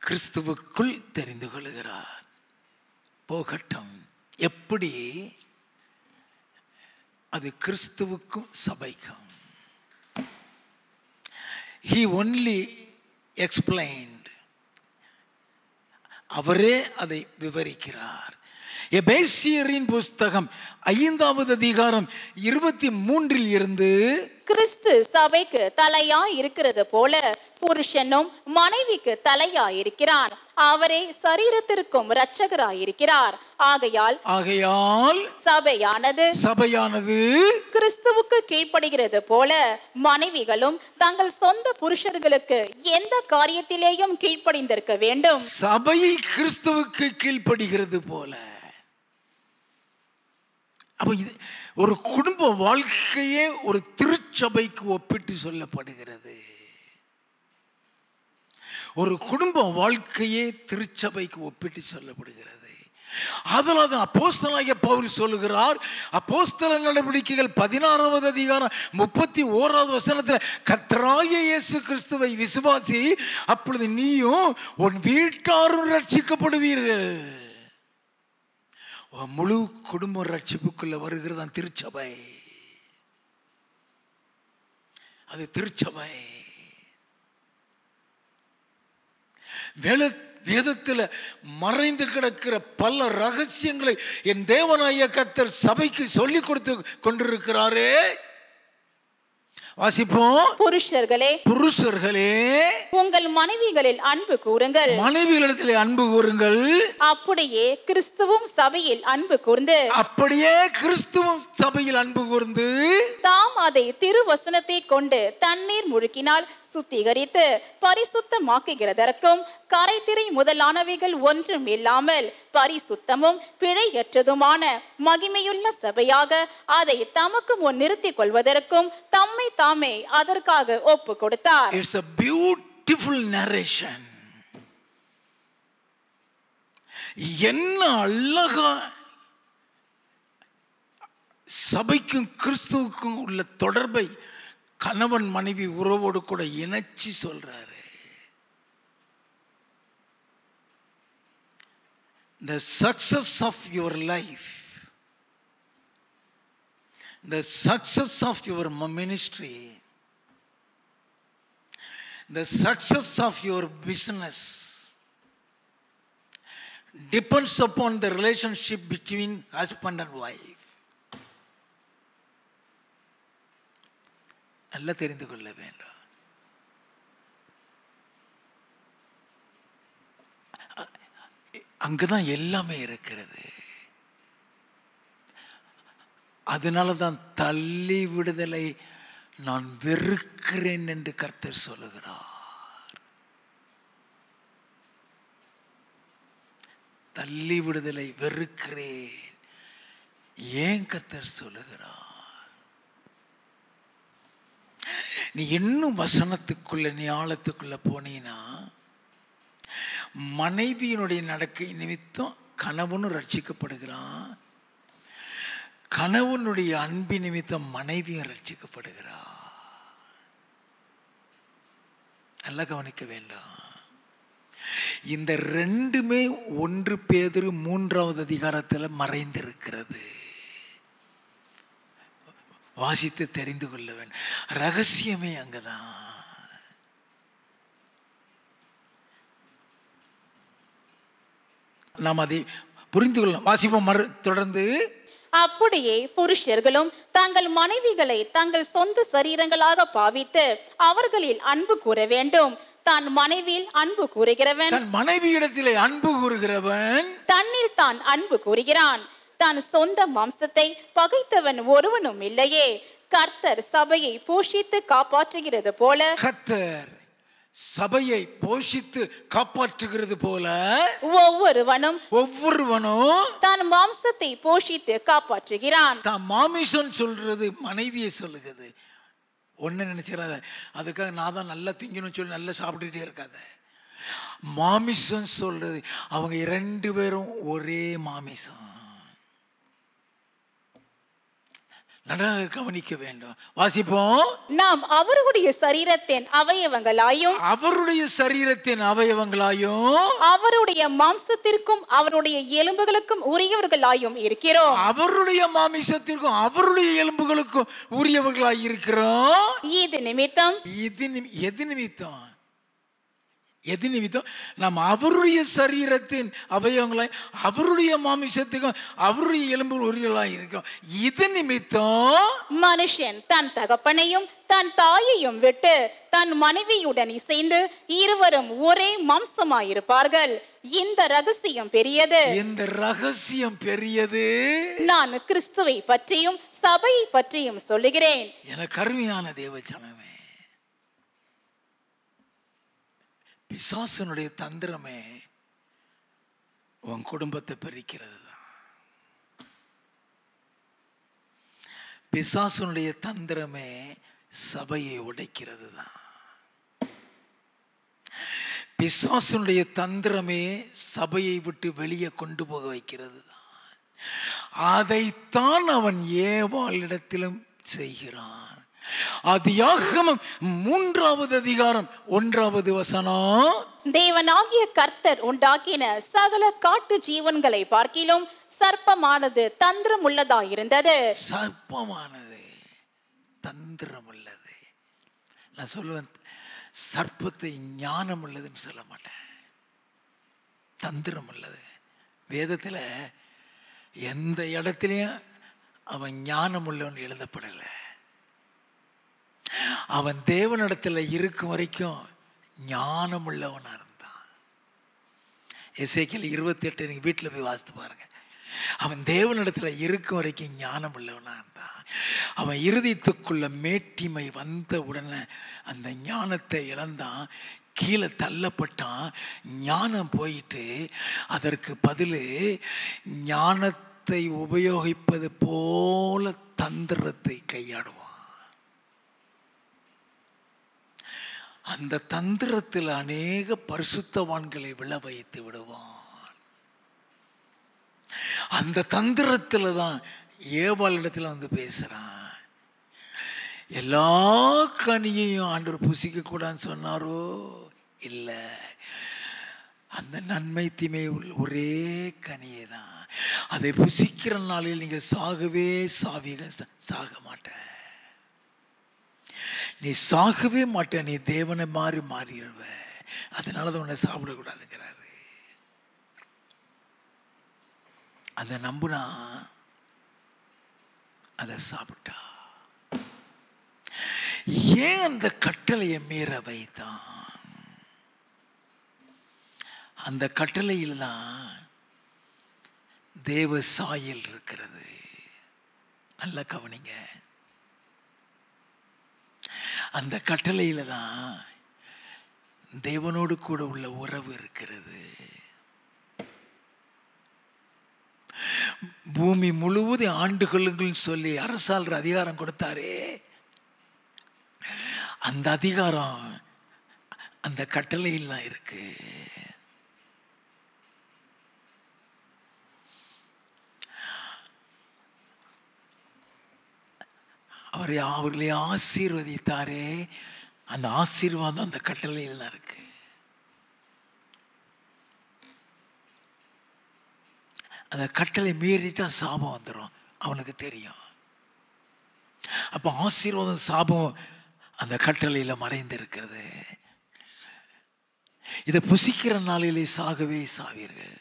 கிறிஸ்துவுக்குள் தெரிந்து கொள்கிறார். போகட்டும், எப்படி அது கிறிஸ்துவுக்கும் சபைக்கும். He only explained. அவரே அதை விவரிக்கிறார். எபேசியரின் புஸ்தகம் 5வது அதிகாரம் 23 இருந்து. கிறிஸ்து சபைக்கு தலையா இருக்கிறது போல புருஷனும் மனைவிக்கு தலையா இருக்கிறான். அவரே சரீரத்திற்கும் இரட்சகராயிருக்கிறார். ஆகையால் சபையானது கிறிஸ்துவுக்கு கீழ்ப்படுகிறது போல மனைவிகளும் தங்கள் சொந்த புருஷர்களுக்கு எந்த காரியத்திலேயும் கீழ்ப்படிந்திருக்க வேண்டும். சபை கிறிஸ்துவுக்கு கீழ்ப்படுகிறது போல. அப்ப இது ஒரு குடும்ப வாழ்க்கையே ஒரு திருச்சபைக்கு ஒப்பிட்டு சொல்லப்படுகிறது. ஒரு குடும்ப வாழ்க்கையே திருச்சபைக்கு ஒப்பிட்டு சொல்லப்படுகிறது. அதனால அப்போஸ்தலனாகிய பவுல் சொல்லுகிறார். அப்போஸ்தல நடவடிக்கைகள் 16வது அதிகாரம் 31வது வசனத்தில், கர்த்தராகிய இயேசு கிறிஸ்துவை விசுவாசி, அப்பொழுது நீயும் உன் வீட்டாரும் ரட்சிக்கப்படுவீர்கள். முழு குடும்ப ரட்சிப்புக்குள்ள வருகிறதான் திருச்சபை. அது திருச்சபை. வேதத்தில் மறைந்து கிடக்கிற பல ரகசியங்களை என் தேவனாகிய கர்த்தர் சபைக்கு சொல்லிக் கொடுத்து கொண்டிருக்கிறாரே. வாசிப்போம். புருஷர்களே புருஷர்களே உங்கள் மனைவிகளில் அன்பு கூறுங்கள். மனைவிகளிடத்தில் அன்பு கூறுங்கள். அப்படியே கிறிஸ்துவும் சபையில் அன்பு கூர்ந்து அப்படியே கிறிஸ்துவும் சபையில் அன்பு கூர்ந்து தாம் அதை திருவசனத்தை கொண்டு தண்ணீர் முழுக்கினால் சுத்திகரித்து பரிசுத்தமாக்குகிறதற்கும் கரைதிரை முதலானவைகள் ஒன்றும் இல்லாமல் பரிசுத்தமும் பிழையற்றதுமான மகிமையுள்ள சபையாக அதை தமக்கு முன் நிறுத்திக் கொள்வதற்கும் தம்மை தாமே அதற்காக ஒப்பு கொடுத்தார். It's a beautiful narration. என்ன அழகா சபைக்கும் கிறிஸ்துவுக்கும் உள்ள தொடர்பை கணவன் மனைவி உறவோடு கூட இணைச்சி சொல்றாரு. The success of your life, the success of your ministry, the success of your business depends upon the relationship between husband and wife. நல்லா தெரிந்து கொள்ள வேண்டும். அங்கதான் எல்லாமே இருக்கிறது. அதனாலதான் தள்ளி விடுதலை நான் வெறுக்கிறேன் என்று கர்த்தர் சொல்லுகிறார். தள்ளி விடுதலை வெறுக்கிறேன் ஏன் கர்த்தர் சொல்லுகிறார்? நீ இன்னும் வசனத்துக்குள்ள நீ ஆழத்துக்குள்ள போனீனா மனைவியினுடைய நடக்கை நிமித்தம் கணவனும் ரட்சிக்கப்படுகிறான், கணவனுடைய அன்பின் நிமித்தம் மனைவியும் ரட்சிக்கப்படுகிறான். நல்லா கவனிக்க வேண்டும். இந்த ரெண்டுமே 1 பேதுரு 3வது அதிகாரத்தில் மறைந்திருக்கிறது. வாசித்து தெரிந்து கொள்ள வேண்டும். ரகசியமே அங்கதான். நாம் அதை புரிந்து கொள்ளலாம். வாசிப்போம் தொடர்ந்து. அப்படியே புருஷர்களும் தங்கள் மனைவிகளை தங்கள் சொந்த சரீரங்களாக பாவித்து அவர்களில் அன்பு கூற வேண்டும். தான் மனைவியில் அன்பு கூறுகிறவன், தன் மனைவியிடத்திலே அன்பு கூறுகிறவன் தன்னில் தான் அன்பு கூறுகிறான். தன் சொந்த மாம்சத்தை பகைத்தவன் ஒருவனும் இல்லையே. கர்த்தர் சபையை போஷித்து காப்பாற்றுகிறது போல, கர்த்தர் சபையை போஷித்து காப்பாற்றுகிறது போல ஒவ்வொருவனும் தன் மாம்சத்தை போஷித்து காப்பாற்றுகிறான். தான் மாமிசம் சொல்றது மனைவியை சொல்லுகிறது. ஒன்னு நினைச்சிடாத, அதுக்காக நான் தான் நல்லா திங்கணும்னு சொல்லி நல்லா சாப்பிட்டுட்டே இருக்காத. மாமிசம் சொல்றது அவங்க 2 பேரும் ஒரே மாமிசம். நன்றாக கவனிக்க வேண்டும். வாசிப்போம். நாம் அவருடைய சரீரத்தின் அவயவங்களாயும் அவருடைய மாம்சத்திற்கும் அவருடைய எலும்புகளுக்கும் உரியவர்களாயும் இருக்கிறோம். அவருடைய மாமிசத்திற்கும் அவருடைய எலும்புகளுக்கும் உரியவர்களாய் இருக்கிறோம். இது நிமித்தம் எது நிமித்தம் நாம் அவருடைய சரீரத்தின் அவயவங்களாய் அவருடைய மாமிசத்துக்கும் அவருடைய எலும்புகள் உரியவர்களாய் இருக்கிறோம். இது நிமித்தம் மனுஷன் தன் தகப்பனையும் தன் தாயையும் விட்டு தன் மனைவியுடன் இசைந்து இருவரும் ஒரே மாம்சமாயிருப்பார்கள். இந்த ரகசியம் பெரியது. நான் கிறிஸ்துவை பற்றியும் சபையை பற்றியும் சொல்லுகிறேன். என கருமையான தேவஜனமே, பிசாசனுடைய தந்திரமே உன் குடும்பத்தை பிரிக்கிறது தான். பிசாசனுடைய தந்திரமே சபையை உடைக்கிறது தான். பிசாசனுடைய தந்திரமே சபையை விட்டு வெளியே கொண்டு போக வைக்கிறது தான். அதைத்தான் அவன் ஏவாளிடத்திலும் செய்கிறான். ஆதியாகமம் 3வது அதிகாரம் 1வது வசனம். தேவனாகிய கர்த்தர் உண்டாக்கின சகல காட்டு ஜீவன்களை பார்க்கிலும் சர்ப்பமானது தந்திரம் உள்ளதாயிருந்தது. சர்ப்பமானது தந்திரம் உள்ளது. நான் சொல்லுவேன், சர்ப்பத்தை ஞானம் உள்ளதுன்னு சொல்ல மாட்டேன், தந்திரம் உள்ளது. வேதத்தில் எந்த இடத்துலையும் அவன் ஞானம் உள்ளவன் எழுதப்படலை. அவன் தேவனிடத்தில் இருக்கும் வரைக்கும் ஞானம் உள்ளவனா இருந்தான். எசேக்கியேல் 28 நீங்கள் வீட்டில் போய் வாசித்து பாருங்க. அவன் தேவனிடத்தில் இருக்கும் வரைக்கும் ஞானம் உள்ளவனா இருந்தான். அவன் இருதயத்துக்குள்ள மேட்டிமை வந்த உடனே அந்த ஞானத்தை இழந்தான், கீழே தள்ளப்பட்டான். ஞானம் போயிட்டு அதற்கு பதில் ஞானத்தை உபயோகிப்பது போல தந்திரத்தை கையாடுவான். அந்த தந்திரத்தில் அநேக பரிசுத்தவான்களை விழ வைத்து விடுவான். அந்த தந்திரத்தில் தான் ஏவாளிடத்தில் வந்து பேசுறான். எல்லா கனியையும் ஆண்டவர் புசிக்க கூடாதுன்னு சொன்னாரோ? இல்லை, அந்த நன்மை தீமை உள்ள ஒரே கனியை தான். அதை புசிக்கிற நாளில் நீங்கள் சாகவே சாவீர்கள். சாக மாட்ட, நீ சாகவே மாட்ட, நீ தேவனை மாறிடுவ. அதனால தான் உன்னை சாப்பிடக்கூடாதுங்கிறாரு. அதை நம்புனா அதை சாப்பிட்டா. ஏன் அந்த கட்டளையை மீற வைத்தான்? அந்த கட்டளையில் தான் தேவ சாயல் இருக்கிறது. நல்ல கவனிங்க. அந்த கட்டளையில தான் தேவனோடு கூட உள்ள உறவு இருக்கிறது. பூமி முழுவதும் ஆண்டுகளுக்குள் சொல்லி அரசாளர் அதிகாரம் கொடுத்தாரே, அந்த அதிகாரம் அந்த கட்டளையில் தான் இருக்கு. அவர்களை ஆசீர்வதித்தாரே, அந்த ஆசீர்வாதம் அந்த கட்டளையில் தான் இருக்கு. அந்த கட்டளை மீறிட்டா சாபம் வந்துடும், அவனுக்கு தெரியும். அப்போ ஆசீர்வாதம் சாபம் அந்த கட்டளையில் மறைந்து இருக்கிறது. இதை புசிக்கிற நாளிலே சாகவே சாவீர்கள்.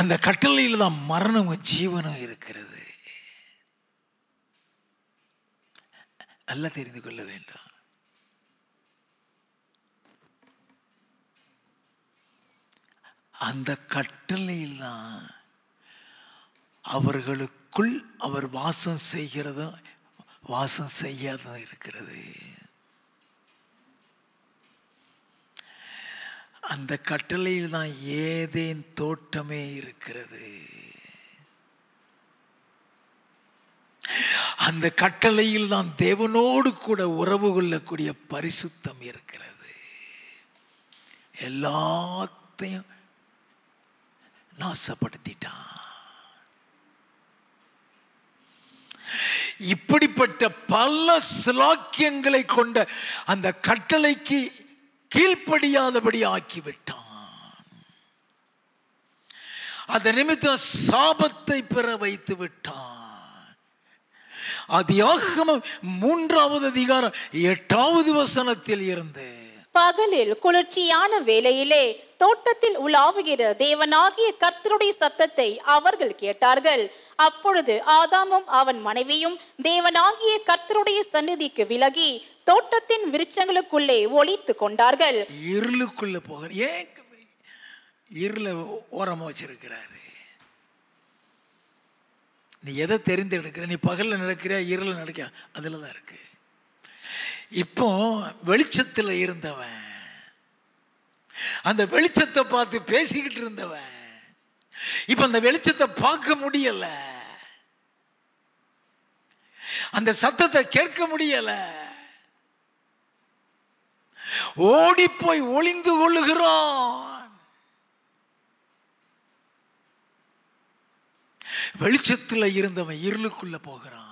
அந்த கட்டளையில் தான் மரணமும் ஜீவனும் இருக்கிறது. நல்லா தெரிந்து கொள்ள வேண்டும். அந்த கட்டளையில் தான் அவர்களுக்குள் அவர் வாசம் செய்கிறதும் வாசம் செய்யாததும் இருக்கிறது. அந்த கட்டளையில் தான் ஏதேன் தோட்டமே இருக்கிறது. அந்த கட்டளையில் தான் தேவனோடு கூட உறவு கொள்ளக்கூடிய பரிசுத்தம் இருக்கிறது. எல்லாத்தையும் நாசப்படுத்திட்டான். இப்படிப்பட்ட பல சிலாக்கியங்களை கொண்ட அந்த கட்டளைக்கு கீழ்ப்படியாதபடி ஆக்கிவிட்டான். அந்த நிமித்தம் சாபத்தை பெற வைத்து விட்டான். ஆதியாகமம் 3வது அதிகாரம் 8வது வசனத்தில் இருந்து, பகலில் குளிர்ச்சியான வேளையிலே தோட்டத்தில் உலாவுகிற தேவனாகிய கர்த்தருடைய சத்தத்தை அவர்கள் கேட்டார்கள். அப்பொழுது ஆதாமும் அவன் மனைவியும் தேவனாகிய கர்த்தருடைய சந்நிதிக்கு விலகி தோட்டத்தின் விருட்சங்களுக்குள்ளே ஒளித்து கொண்டார்கள். இருளுக்குள்ள போகிற ஏன் இருள ஓரமா வச்சிருக்கிறாரு? நீ எதை தெரிந்தெடுக்கிற? நீ பகல்ல நடக்கிற, இருள நடக்க, அதுல தான் இருக்கு. இப்போ வெளிச்சத்தில் இருந்தவன், அந்த வெளிச்சத்தை பார்த்து பேசிக்கிட்டு இருந்தவன், இப்ப அந்த வெளிச்சத்தை பார்க்க முடியல, அந்த சத்தத்தை கேட்க முடியல, ஓடி போய் ஒளிந்து கொள்ளுகிறான். வெளிச்சத்தில் இருந்தவன் இருளுக்குள்ள போகிறான்.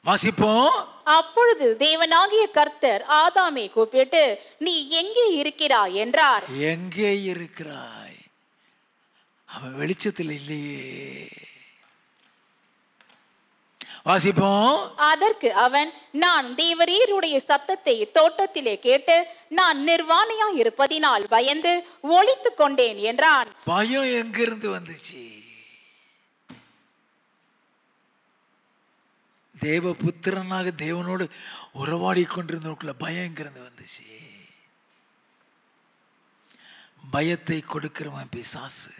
வாசிப்போம். அப்பொழுது தேவனாகிய கர்த்தர் ஆதாமை கூப்பிட்டு, நீ எங்கே இருக்கிறாய் என்றார். எங்கே இருக்கிறாய்? அவன் வெளிச்சத்தில் இல்லையே. வாசிப்போம். அதற்கு அவன், நான் தேவரீருடைய சத்தத்தை தோட்டத்திலே கேட்டு நான் நிர்வாணியா இருப்பதினால் பயந்து ஒளித்து கொண்டேன் என்றான். பயம் எங்கிருந்து வந்துச்சு? தேவ புத்திரனாக தேவனோடு உறவாடி கொண்டிருந்தவருக்குள்ள பயங்கிறது வந்துச்சு. பயத்தை கொடுக்கிறவன் பிசாசு.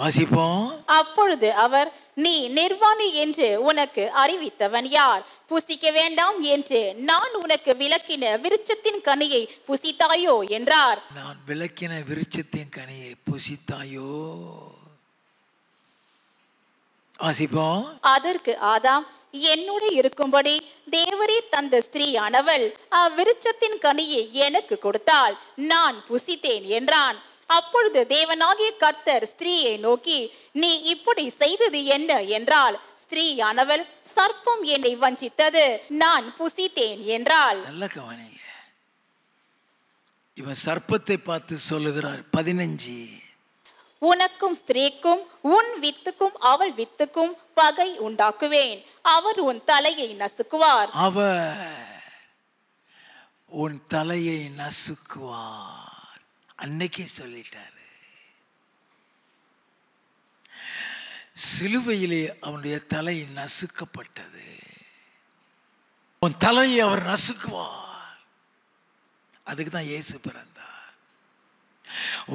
வாசிப்போம். அப்பொழுது அவர், நீ நிர்வாணி என்று உனக்கு அறிவித்தவன் யார்? புசிக்க வேண்டாம் என்று நான் உனக்கு விலக்கின விருட்சத்தின் கனியை புசித்தாயோ என்றார். நான் விலக்கின விருட்சத்தின் கனியை புசித்தாயோ? வாசிப்போம். அதற்கு ஆதாம், என்னோடு இருக்கும்படி தேவரீர் தந்த ஸ்திரீயானவள் அவ்விருட்சத்தின் கனியை எனக்கு கொடுத்தாள், நான் புசித்தேன் என்றான். அப்பொழுது தேவனாகிய கர்த்தர் ஸ்திரீயை நோக்கி, நீ இப்படி செய்தது என்ன என்றால், ஸ்திரீயானவள், சர்ப்பம் என்னை வஞ்சித்தது, நான் புசித்தேன் என்றாள். நல்ல கவனிங்க. இவன் சர்ப்பத்தை பார்த்து சொல்லுகிறார். 15, உனக்கும் ஸ்திரீக்கும் உன் வித்துக்கும் அவள் வித்துக்கும் பகை உண்டாக்குவேன், அவர் உன் தலையை நசுக்குவார். அவர் உன் தலையை நசுக்குவார். அன்னைக்கே சொல்லிட்டாரு. சிலுவையிலே அவனுடைய தலை நசுக்கப்பட்டது. உன் தலையை அவர் நசுக்குவார். அதுக்கு தான் இயேசு பிறந்தார்.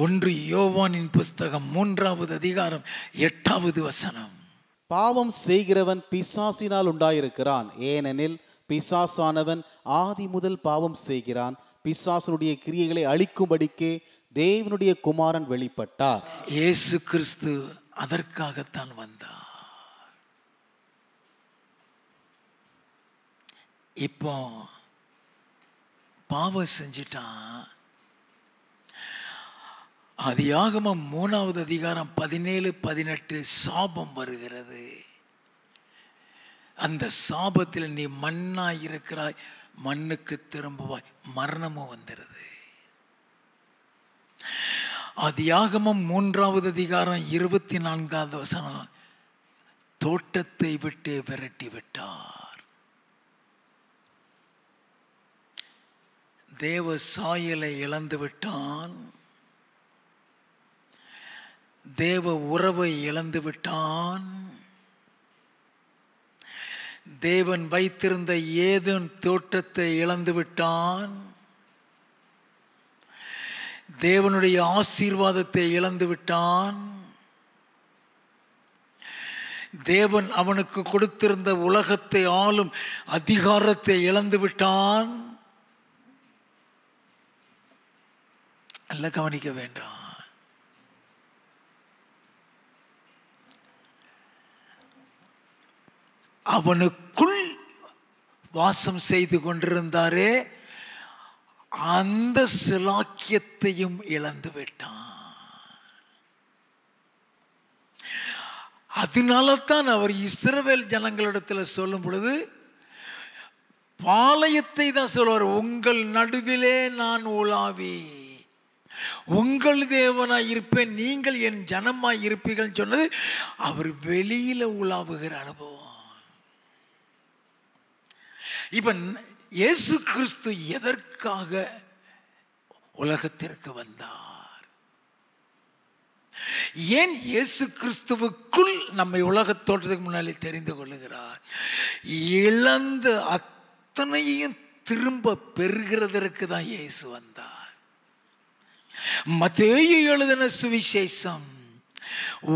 1 யோவானின் புஸ்தகம் 3வது அதிகாரம் 8வது வசனம். பாவம் செய்கிறவன் பிசாசினால் உண்டாயிருக்கிறான், ஏனெனில் பிசாசானவன் ஆதி முதல் பாவம் செய்கிறான். பிசாசனுடைய கிரியைகளை அழிக்கும்படிக்கே தேவனுடைய குமாரன் வெளிப்பட்டார். இயேசு கிறிஸ்து அதற்காகத்தான் வந்தார். இப்போ பாவம் செஞ்சிட்டான். ஆதியாகமம் 3வது அதிகாரம் 17, 18 சாபம் வருகிறது. அந்த சாபத்தில் நீ மண்ணாய் இருக்கிறாய், மண்ணுக்கு திரும்புவாய், மரணமும் வந்துடுது. ஆதியாகமம் 3வது அதிகாரம் 24வது வசனம், தோட்டத்தை விட்டு விரட்டி விட்டார். தேவ சாயலை இழந்து விட்டான். தேவ உறவை இழந்து விட்டான். தேவன் வைத்திருந்த ஏதேன் தோட்டத்தை இழந்து விட்டான். தேவனுடைய ஆசீர்வாதத்தை இழந்து விட்டான். தேவன் அவனுக்கு கொடுத்திருந்த உலகத்தை ஆளும் அதிகாரத்தை இழந்து விட்டான். நல்ல கவனிக்க வேண்டாம். அவனுக்குள் வாசம் செய்து கொண்டிருந்தாரே, அந்த சிலாக்கியத்தையும் இழந்து விட்டான். அதனால தான் அவர் இஸ்ரவேல் ஜனங்களிடத்தில் சொல்லும் பொழுது பாளையத்தை தான் சொல்வார். உங்கள் நடுவிலே நான் உலாவி உங்கள் தேவனாய் இருப்பேன், நீங்கள் என் ஜனமாய் இருப்பீர்கள் சொன்னது அவர் வெளியில உலாவுகிற அனுபவம். இப்ப இயேசு கிறிஸ்து எதற்காக உலகத்திற்கு வந்தார்? ஏன் இயேசு கிறிஸ்துவுக்குள் நம்மை உலக தோற்றத்துக்கு முன்னாலே தெரிந்து கொள்ளுகிறார்? இழந்த அத்தனையும் திரும்ப பெறுகிறதற்கு தான் இயேசு வந்தார். மத்தேயு எழுதின சுவிசேஷம்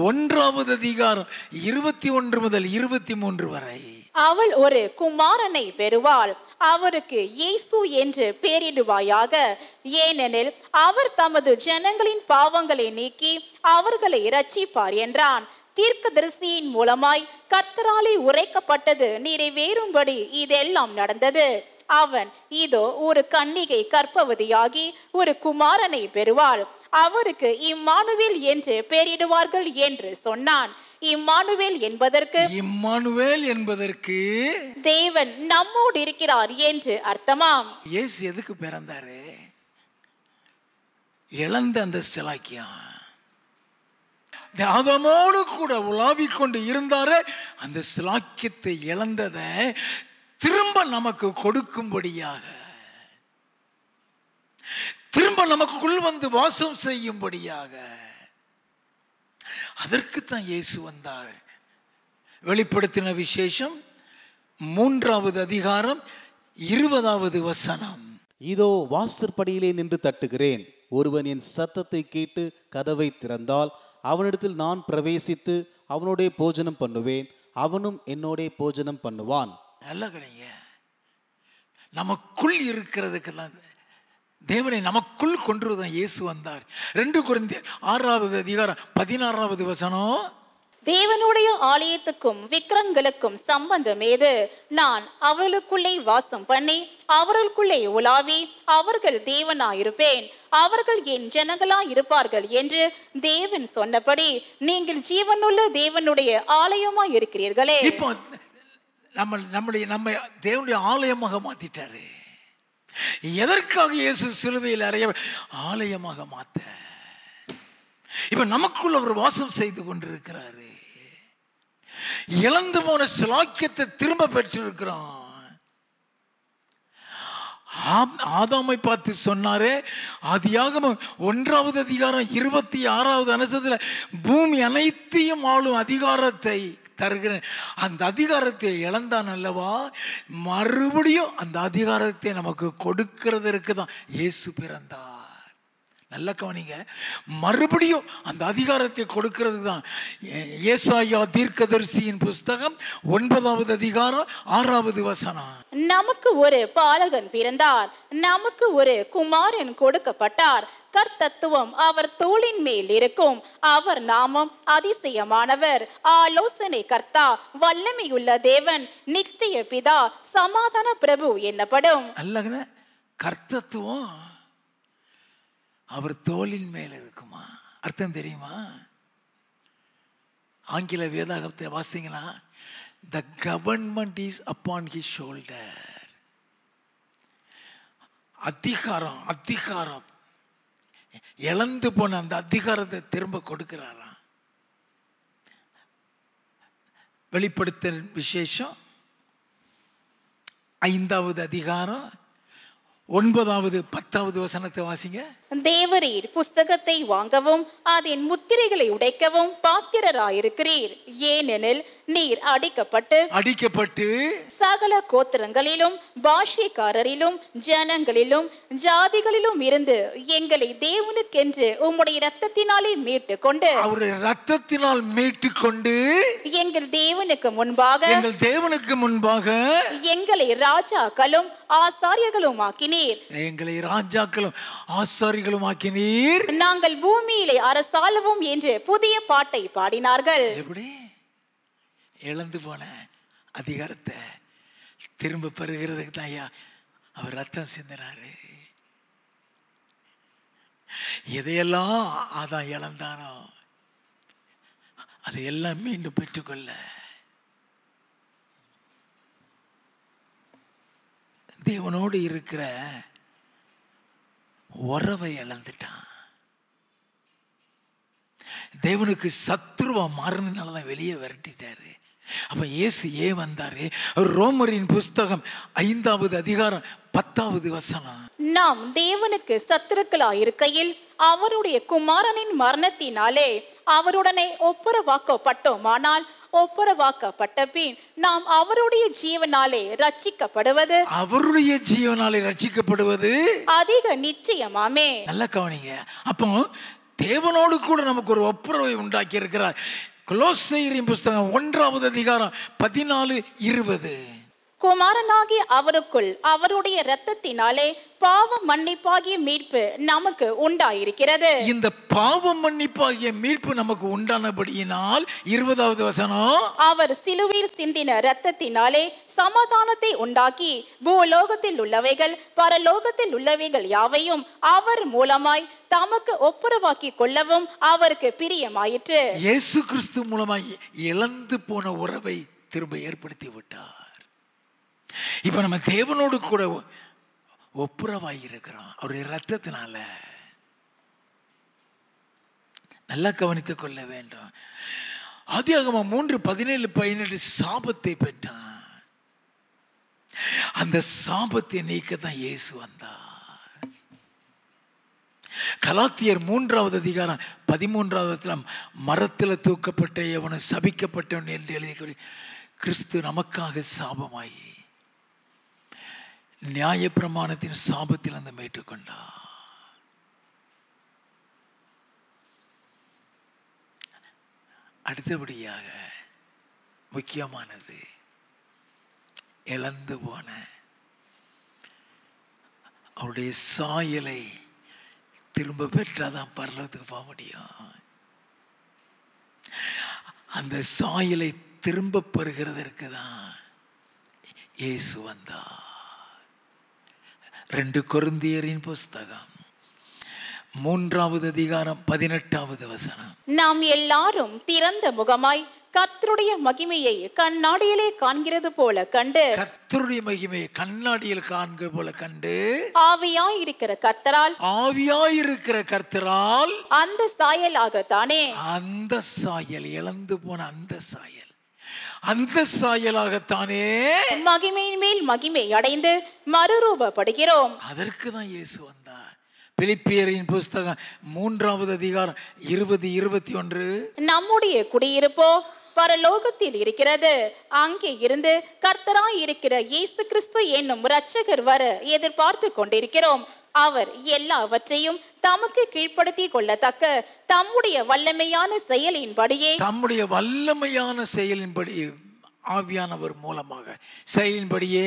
1வது அதிகாரம் 21 முதல் 23 வரை, அவள் ஒரு குமாரனை பெறுவாள், அவருக்கு இயேசு என்று பெயரிடுவாயாக, ஏனெனில் அவர் தமது ஜனங்களின் பாவங்களை நீக்கி அவர்களை இரட்சிப்பார் என்றான். தீர்க்கதரிசியின் மூலமாய் கர்த்தராலே உரைக்கப்பட்டது நிறைவேறும்படி இதெல்லாம் நடந்தது. அவன், இதோ ஒரு கன்னிகை கர்ப்பவதியாகி ஒரு குமாரனை பெறுவாள், அவருக்கு இம்மானுவேல் என்று பெயரிடுவார்கள் என்று சொன்னான். இம்மானுவேல் என்பதற்கு தேவன் நம்மோடு இருக்கிறார் என்று அர்த்தமாம். இயேசு எதுக்கு பிறந்தாரு? இழந்த அந்த சிலாக்கியம், ஆதாமோடு கூட உலாவிக் கொண்டு இருந்தாரே, அந்த சிலாக்கியத்தை இழந்ததை திரும்ப நமக்கு கொடுக்கும்படியாக, திரும்ப நமக்குள் வந்து வாசம் செய்யும்படியாக, அதற்குத்தான் இயேசு வந்தார். வெளிப்படுத்தின விசேஷம் 3வது அதிகாரம் 20வது வசனம். இதோ வாசற்படியிலே நின்று தட்டுகிறேன். ஒருவன் என் சத்தத்தை கேட்டு கதவை திறந்தால் அவனிடத்தில் நான் பிரவேசித்து அவனோடே போஜனம் பண்ணுவேன், அவனும் என்னோடே போஜனம் பண்ணுவான். நல்லா கிடைங்க. நமக்குள் இருக்கிறதுக்கெல்லாம் தேவனை நமக்குள் கொண்டு தான் இயேசு வந்தார். 2 கொரிந்தியர் 6வது அதிகாரம் 16வது வசனம். தேவனுடைய ஆலயத்துக்கும் விக்கிரங்களுக்கும் சம்பந்தம் ஏது? நான் அவர்களுக்குள்ளே வாசம் பண்ணி அவர்களுக்குள்ளே உலாவி அவர்கள் தேவனாயிருப்பேன், அவர்கள் என் ஜனங்களாயிருப்பார்கள் என்று தேவன் சொன்னபடி நீங்கள் ஜீவனுள்ள தேவனுடைய ஆலயமாய் இருக்கிறீர்களே. இப்போ நம்ம தேவனுடைய ஆலயமாக மாத்திட்டாரு. எதற்காக இயேசு சிலுவையில் அறைய ஆலயமாக மாத்த? இப்ப நமக்குள் அவர் வாசம் செய்து கொண்டிருக்கிறாரு. இழந்து போன சிலாக்கியத்தை திரும்ப பெற்றிருக்கிறோம். ஆதாமை பார்த்து சொன்னாரே, ஆதியாகமம் 1வது அதிகாரம் 26வது வசனத்துல, பூமி அனைத்தையும் ஆளும் அதிகாரத்தை தருகிறேன். அந்த அதிகாரத்தை இழந்தான் அல்லவா, மறுபடியும் அந்த அதிகாரத்தை நமக்கு கொடுக்கிறதற்கு தான் இயேசு பிறந்தார். நல்ல கவனிங்க, மறுபடியும் அந்த அதிகாரத்தை கொடுக்கிறது தான். ஏசாயா தீர்க்கதரிசியின் புஸ்தகம் 9வது அதிகாரம் 6வது வசனம். நமக்கு ஒரு பாலகன் பிறந்தார், நமக்கு ஒரு குமாரன் கொடுக்கப்பட்டார், கர்த்தத்துவம் அவர் தோளின் மேல் இருக்கும், அவர் நாமம் அதிசயமானவர், ஆலோசனை கர்த்தா, வல்லமையுள்ள தேவன், நித்திய பிதா, சமாதான பிரபு என்னப்படும். அல்ல, கர்த்தத்துவம் அவர் தோளின் மேல் இருக்குமா? அர்த்தம் தெரியுமா? ஆங்கில வேதாகமத்தை வாசித்தீங்களா? The government is upon his shoulder. அதிகாரம் இழந்து போன அந்த அதிகாரத்தை திரும்ப கொடுக்கிறாராம். வெளிப்படுத்தல் விசேஷம் 5வது அதிகாரம் 9வது 10வது வசனத்தை வாசிங்க. தேவரீர் புஸ்தகத்தை வாங்கவும் அதன் முத்திரைகளை உடைக்கவும் பாத்திரராயிருக்கிறீர், ஏனெனில் நீர் அடிக்கப்பட்டு சகல கோத்திரங்களிலும் பாஷைக்காரரிலும் ஜனங்களிலும் ஜாதிகளிலும் இருந்து எங்களை தேவனுக்கென்று உம்முடைய இரத்தத்தினாலே மீட்டு கொண்டு, அவருடைய இரத்தத்தினால் மீட்டு கொண்டு எங்கள் தேவனுக்கு முன்பாக எங்களை ராஜாக்களும் ஆசாரியர்களும் ஆக்கினீர். எங்களை ராஜாக்களும் ஆசாரிகளும் ஆக்கினீர். நாங்கள் பூமியிலே அரசாளவும் என்று புதிய பாட்டை பாடினார்கள். எப்படி இழந்து போன அதிகாரத்தை திரும்ப பெறுகிறதுக்கு தான் ஐயா அவர் ரத்தம் சிந்தினாரு. எதையெல்லாம் அதான் இழந்தானோ அதையெல்லாம் மீண்டும் பெற்றுக்கொள்ள தேவனோடு இருக்கிற உறவை இழந்துட்டான். தேவனுக்கு சத்ருவா மாறினால்தான் வெளியே விரட்டிட்டாரு. அப்ப இயேசு ஏன் வந்தாரு? ரோமரின் புஸ்தகம் 5வது அதிகாரம் 10வது வசனம். நாம் தேவனுக்கு சத்துருக்களாயிருக்கையில் அவருடைய குமாரனின் மரணத்தினாலே அவருடனே ஒப்புரவாக்கப்பட்டோமானால் ஒப்புரவாக்கப்பட்ட பின் நாம் அவருடைய ஜீவனாலே ரட்சிக்கப்படுவது அதிக நிச்சயமாமே. நல்ல கவனிங்க. அப்போ தேவனோடு கூட நமக்கு ஒரு ஒப்புரவை உண்டாக்கி இருக்கிறார். கொலோசையரின் புஸ்தகம் 1வது அதிகாரம் 14-20. குமாரனாகிய அவருக்குள் அவருடைய இரத்தத்தினாலே பாவ மன்னிப்பாகிய மீட்பு நமக்கு உண்டாயிருக்கிறது. இந்த பாவ மன்னிப்பாகிய மீட்பு நமக்கு உண்டானபடியினால் 20வது வசனம், அவர் சிலுவையில் சிந்தின இரத்தத்தினாலே சமாதானத்தை உண்டாக்கி பூலோகத்தில் உள்ளவைகள் பரலோகத்தில் உள்ளவைகள் யாவையும் அவர் மூலமாய் தமக்கு ஒப்புரவாக்கி கொள்ளவும் அவருக்கு பிரியமாயிற்று. இயேசு கிறிஸ்து மூலமாய் இழந்து போன உறவை திரும்ப ஏற்படுத்தி விட்டார். இப்ப நம்ம தேவனோடு கூட ஒப்புரவாய் இருக்கிறோம் அவருடைய ரத்தத்தினால. நல்லா கவனித்துக் கொள்ள வேண்டும். ஆதியாகமம் 3:17-18 சாபத்தை பெற்றான். அந்த சாபத்தை நீக்க தான் இயேசு வந்தார். கலாத்தியர் 3வது அதிகாரம் 13வது வசனம், மரத்தில் தூக்கப்பட்ட எவனும் சபிக்கப்பட்டவன் என்று எழுதி, கிறிஸ்து நமக்காக சாபமாகி நியாயப்பிரமாணத்தின் சாபத்தில் அந்த மீட்டுக்கொண்டார். அடுத்தபடியாக முக்கியமானது, இழந்து போன அவருடைய சாயலை திரும்ப பெற்றாதான் பரலோகத்துக்கு போக முடியும். அந்த சாயலை திரும்ப பெறுகிறதற்கு தான் இயேசு வந்தார். 2 கொரிந்தியரின் புஸ்தகம் 3வது அதிகாரம் 18வது வசனம். நாம் எல்லாரும் திறந்த முகமாய் கர்த்தருடைய மகிமையை கண்ணாடியிலே காண்கிறது போல கண்டு, கர்த்தருடைய மகிமையை கண்ணாடியில் காண்கிறது போல கண்டு, ஆவியாயிருக்கிற கர்த்தரால், ஆவியாயிருக்கிற கர்த்தரால் அந்த சாயலாகத்தானே, அந்த சாயல், இழந்து போன அந்த சாயலாகத்தானே மகிமையின் மேல் மகிமை அடைந்து மறுரூபப்படுகிறோம். அதற்கு தான் இயேசு வந்தார். பிலிப்பியரின் புஸ்தகம் 3வது அதிகாரம் 20-21, நம்முடைய குடியிருப்போ பரலோகத்தில் இருக்கிறது, அங்கே இருந்து கர்த்தராய் இருக்கிற இயேசு கிறிஸ்து என்னும் இரட்சகர் வர எதிர்பார்த்து கொண்டிருக்கிறோம். அவர் எல்லாவற்றையும் தமக்கு கீழ்ப்படுத்தி கொள்ளத்தக்க தம்முடைய வல்லமையான செயலின்படி ஆவியானவர் மூலமாக செயலின்படியே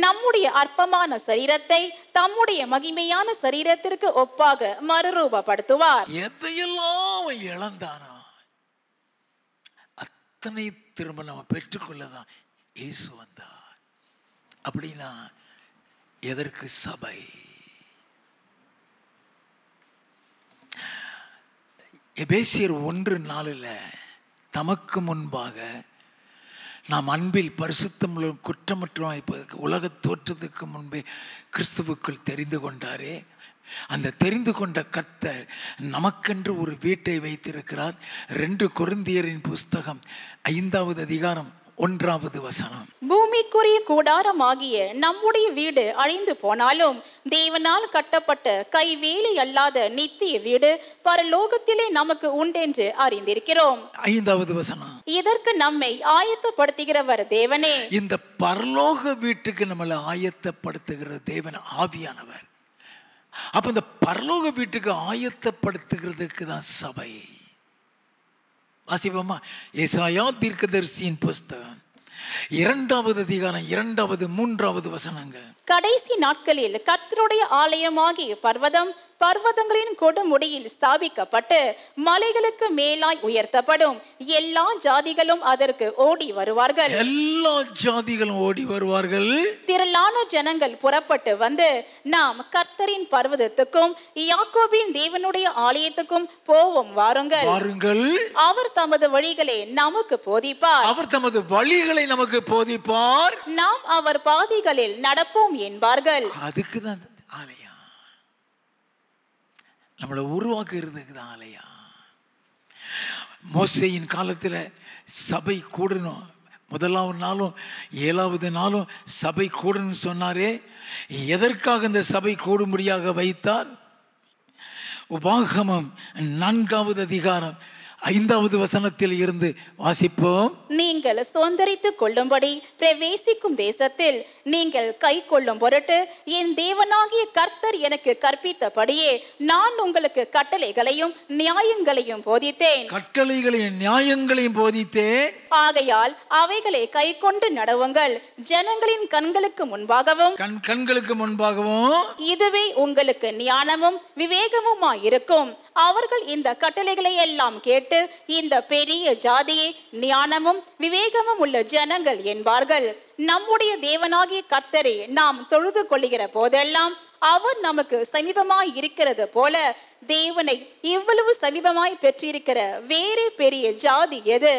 நம்முடைய அற்பமான சரீரத்தை தம்முடைய மகிமையான சரீரத்திற்கு ஒப்பாக மறுரூபப்படுத்துவார். எதையெல்லாம் இழந்தானா அத்தனை திரும்ப நம்ம பெற்றுக்கொள்ளதான் இயேசு வந்தார். அப்படின்னா எதற்கு சபை? எபேசியர் 1:4 தமக்கு முன்பாக நாம் அன்பில் பரிசுத்தம் குற்றமற்றவர்களுக்கு உலக தோற்றத்துக்கு முன்பே கிறிஸ்துவுக்குள் தெரிந்து கொண்டாரே, அந்த தெரிந்து கொண்ட கர்த்தர் நமக்கென்று ஒரு வீட்டை வைத்திருக்கிறார். 2 கொரிந்தியரின் புஸ்தகம் 5வது அதிகாரம் 1வது வசனம். பூமிக்குரிய கூடாரமாகிய நம்முடைய வீடு அழிந்து போனாலும் தேவனால் கட்டப்பட்ட கைவேலை அல்லாத நித்திய வீடு பரலோகத்திலே நமக்கு உண்டென்று அறிந்திருக்கிறோம். 5வது வசனம். இதற்கு நம்மை ஆயத்தப்படுத்துகிறவர் தேவனே. இந்த பரலோக வீட்டுக்கு நம்மளை ஆயத்தப்படுத்துகிற தேவன் ஆவியானவர். அப்ப இந்த பரலோக வீட்டுக்கு ஆயத்தப்படுத்துகிறதுக்கு தான் சபை. வாசிப்போமா? ஏசாயா தீர்க்கதரிசியின் புஸ்தகம் 2வது அதிகாரம் 2வது 3வது வசனங்கள். கடைசி நாட்களில் கர்த்தருடைய ஆலயமாகிய பர்வதங்களின் கொடுமுடியில் ஸ்தாபிக்கப்பட்டு மலைகளுக்கு மேலாய் உயர்த்தப்படும். எல்லா ஜாதிகளும் அதற்கு ஓடி வருவார்கள். எல்லா ஜாதிகளும் ஓடி வருவார்கள். திரளான ஜனங்கள் புறப்பட்டு வந்து நாம் கர்த்தரின் பர்வதத்துக்கும் யாக்கோபின் தேவனுடைய ஆலயத்துக்கும் போவோம் வாருங்கள். அவர் தமது வழிகளை நமக்கு போதிப்பார். நாம் அவர் பாதைகளில் நடப்போம் என்பார்கள். அதுக்குதான் ஆலயம் நம்மளை உருவாக்குறதுக்கு தான் ஆலயம். மோசேயின் காலத்தில் சபை கூடணும். 1வது நாளும் 7வது நாளும் சபை கூடணும்னு சொன்னாரே, எதற்காக இந்த சபை கூடும்படியாக வைத்தார்? உபாகமம் 4வது அதிகாரம் 5வது வசனத்தில் இருந்து வாசிப்போம். நீங்கள் சுதந்தரித்துக் கொள்ளும்படி பிரவேசிக்கும் தேசத்தில் நீங்கள் கை கொள்ளும் பொருட்டு என் தேவனாகிய கர்த்தர் எனக்கு கற்பித்தபடியே நான் உங்களுக்கு கட்டளைகளையும் நியாயங்களையும் போதித்தேன். ஆகையால் அவைகளை கை கொண்டு நடவுங்கள். ஜனங்களின் கண்களுக்கு முன்பாகவும் இதுவே உங்களுக்கு ஞானமும் விவேகமுமாயிருக்கும். அவர்கள் இந்த கட்டளைகளை எல்லாம் கேட்டு இந்த பெரிய ஜாதியை ஞானமும் விவேகமும் உள்ள ஜனங்கள் என்பார்கள். நம்முடைய தேவனாகிய கர்த்தரை நாம் தொழுது கொள்ளுகிற போதெல்லாம் அவர் நமக்கு சமீபமாய் இருக்கிறது போல தேவனை இவ்வளவு சமீபமாய் பெற்றிருக்கிற வேறே பெரிய ஜாதி எது?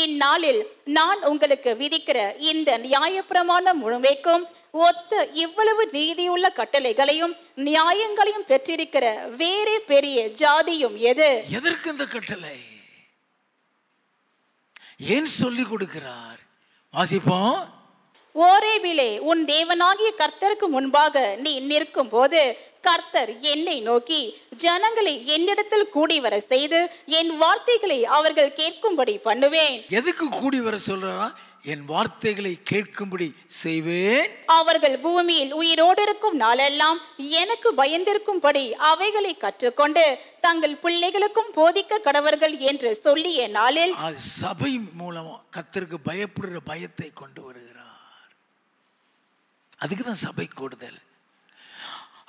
இந்நாளில் நான் உங்களுக்கு விதிக்கிற இந்த நியாயப்பிரமாணம் முழுமைக்கும் ஒத்த இவ்வளவு நீதியுள்ள கட்டளைகளையும் நியாயங்களையும் பெற்றிருக்கிற வேறே பெரிய ஜாதியும் எது? எதற்கு இந்த கட்டளை? ஏன் சொல்லி கொடுக்கிறார்? வாசிப்போம். ஓரேபிலே உன் தேவனாகிய கர்த்தருக்கு முன்பாக நீ நிற்கும் போது கர்த்தர் என்னை நோக்கி, ஜனங்களை என்னிடத்தில் கூடி வர செய்து என் வார்த்தைகளை அவர்கள் கேட்கும்படி பண்ணுவேன். எதுக்கு கூடி வர சொல்றாரா? என் வார்த்தைகளை கேட்கும்படி செய்வேன். அவர்கள் பூமியில் உயிரோடு இருக்கும் நாளெல்லாம் எனக்கு பயந்திருக்கும்படி அவைகளை கற்றுக்கொண்டு தங்கள் பிள்ளைகளுக்கும் போதிக்க கடவர்கள் என்று சொல்லிய நாளில் சபை மூலமா கர்த்தருக்கு பயப்படுற பயத்தை கொண்டு வருகிறார். அதுக்குதான் சபை கூடுதல்.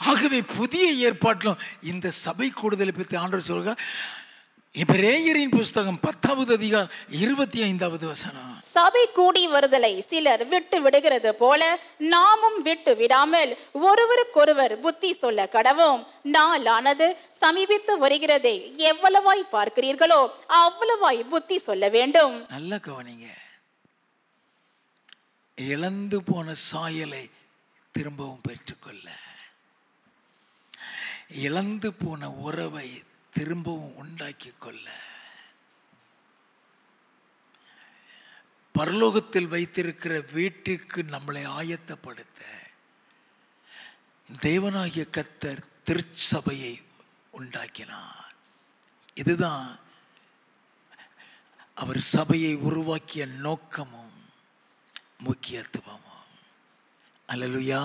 ஆகவே புதிய ஏற்பாட்டிலும் இந்த சபை கூடுதலை பற்றி ஆண்டவர் சொல்கிறார். எபிரேயரின் புஸ்தகம் 10வது அதிகாரம் 25வது வசனம். சபை கூடி வருதலை சிலர் விட்டு விடுகிறது போல நாமும் விட்டு விடாமல் ஒருவருக்கொருவர் புத்தி சொல்ல கடவோம். நாளானது சமீபித்து வருகிறதை எவ்வளவாய் பார்க்கிறீர்களோ அவ்வளவாய் புத்தி சொல்ல வேண்டும். நல்ல கவனிங்க. இழந்து போன சாயலை திரும்பவும் பெற்றுக்கொள்ள, இழந்து போன உறவை திரும்பவும் உண்டாக்கி கொள்ள, பரலோகத்தில் வைத்திருக்கிற வீட்டிற்கு நம்மளை ஆயத்தப்படுத்த தேவனாகிய கர்த்தர் திருச்சபையை உண்டாக்கினார். இதுதான் அவர் சபையை உருவாக்கிய நோக்கமும் முக்கியத்துவமும். அல்லேலூயா.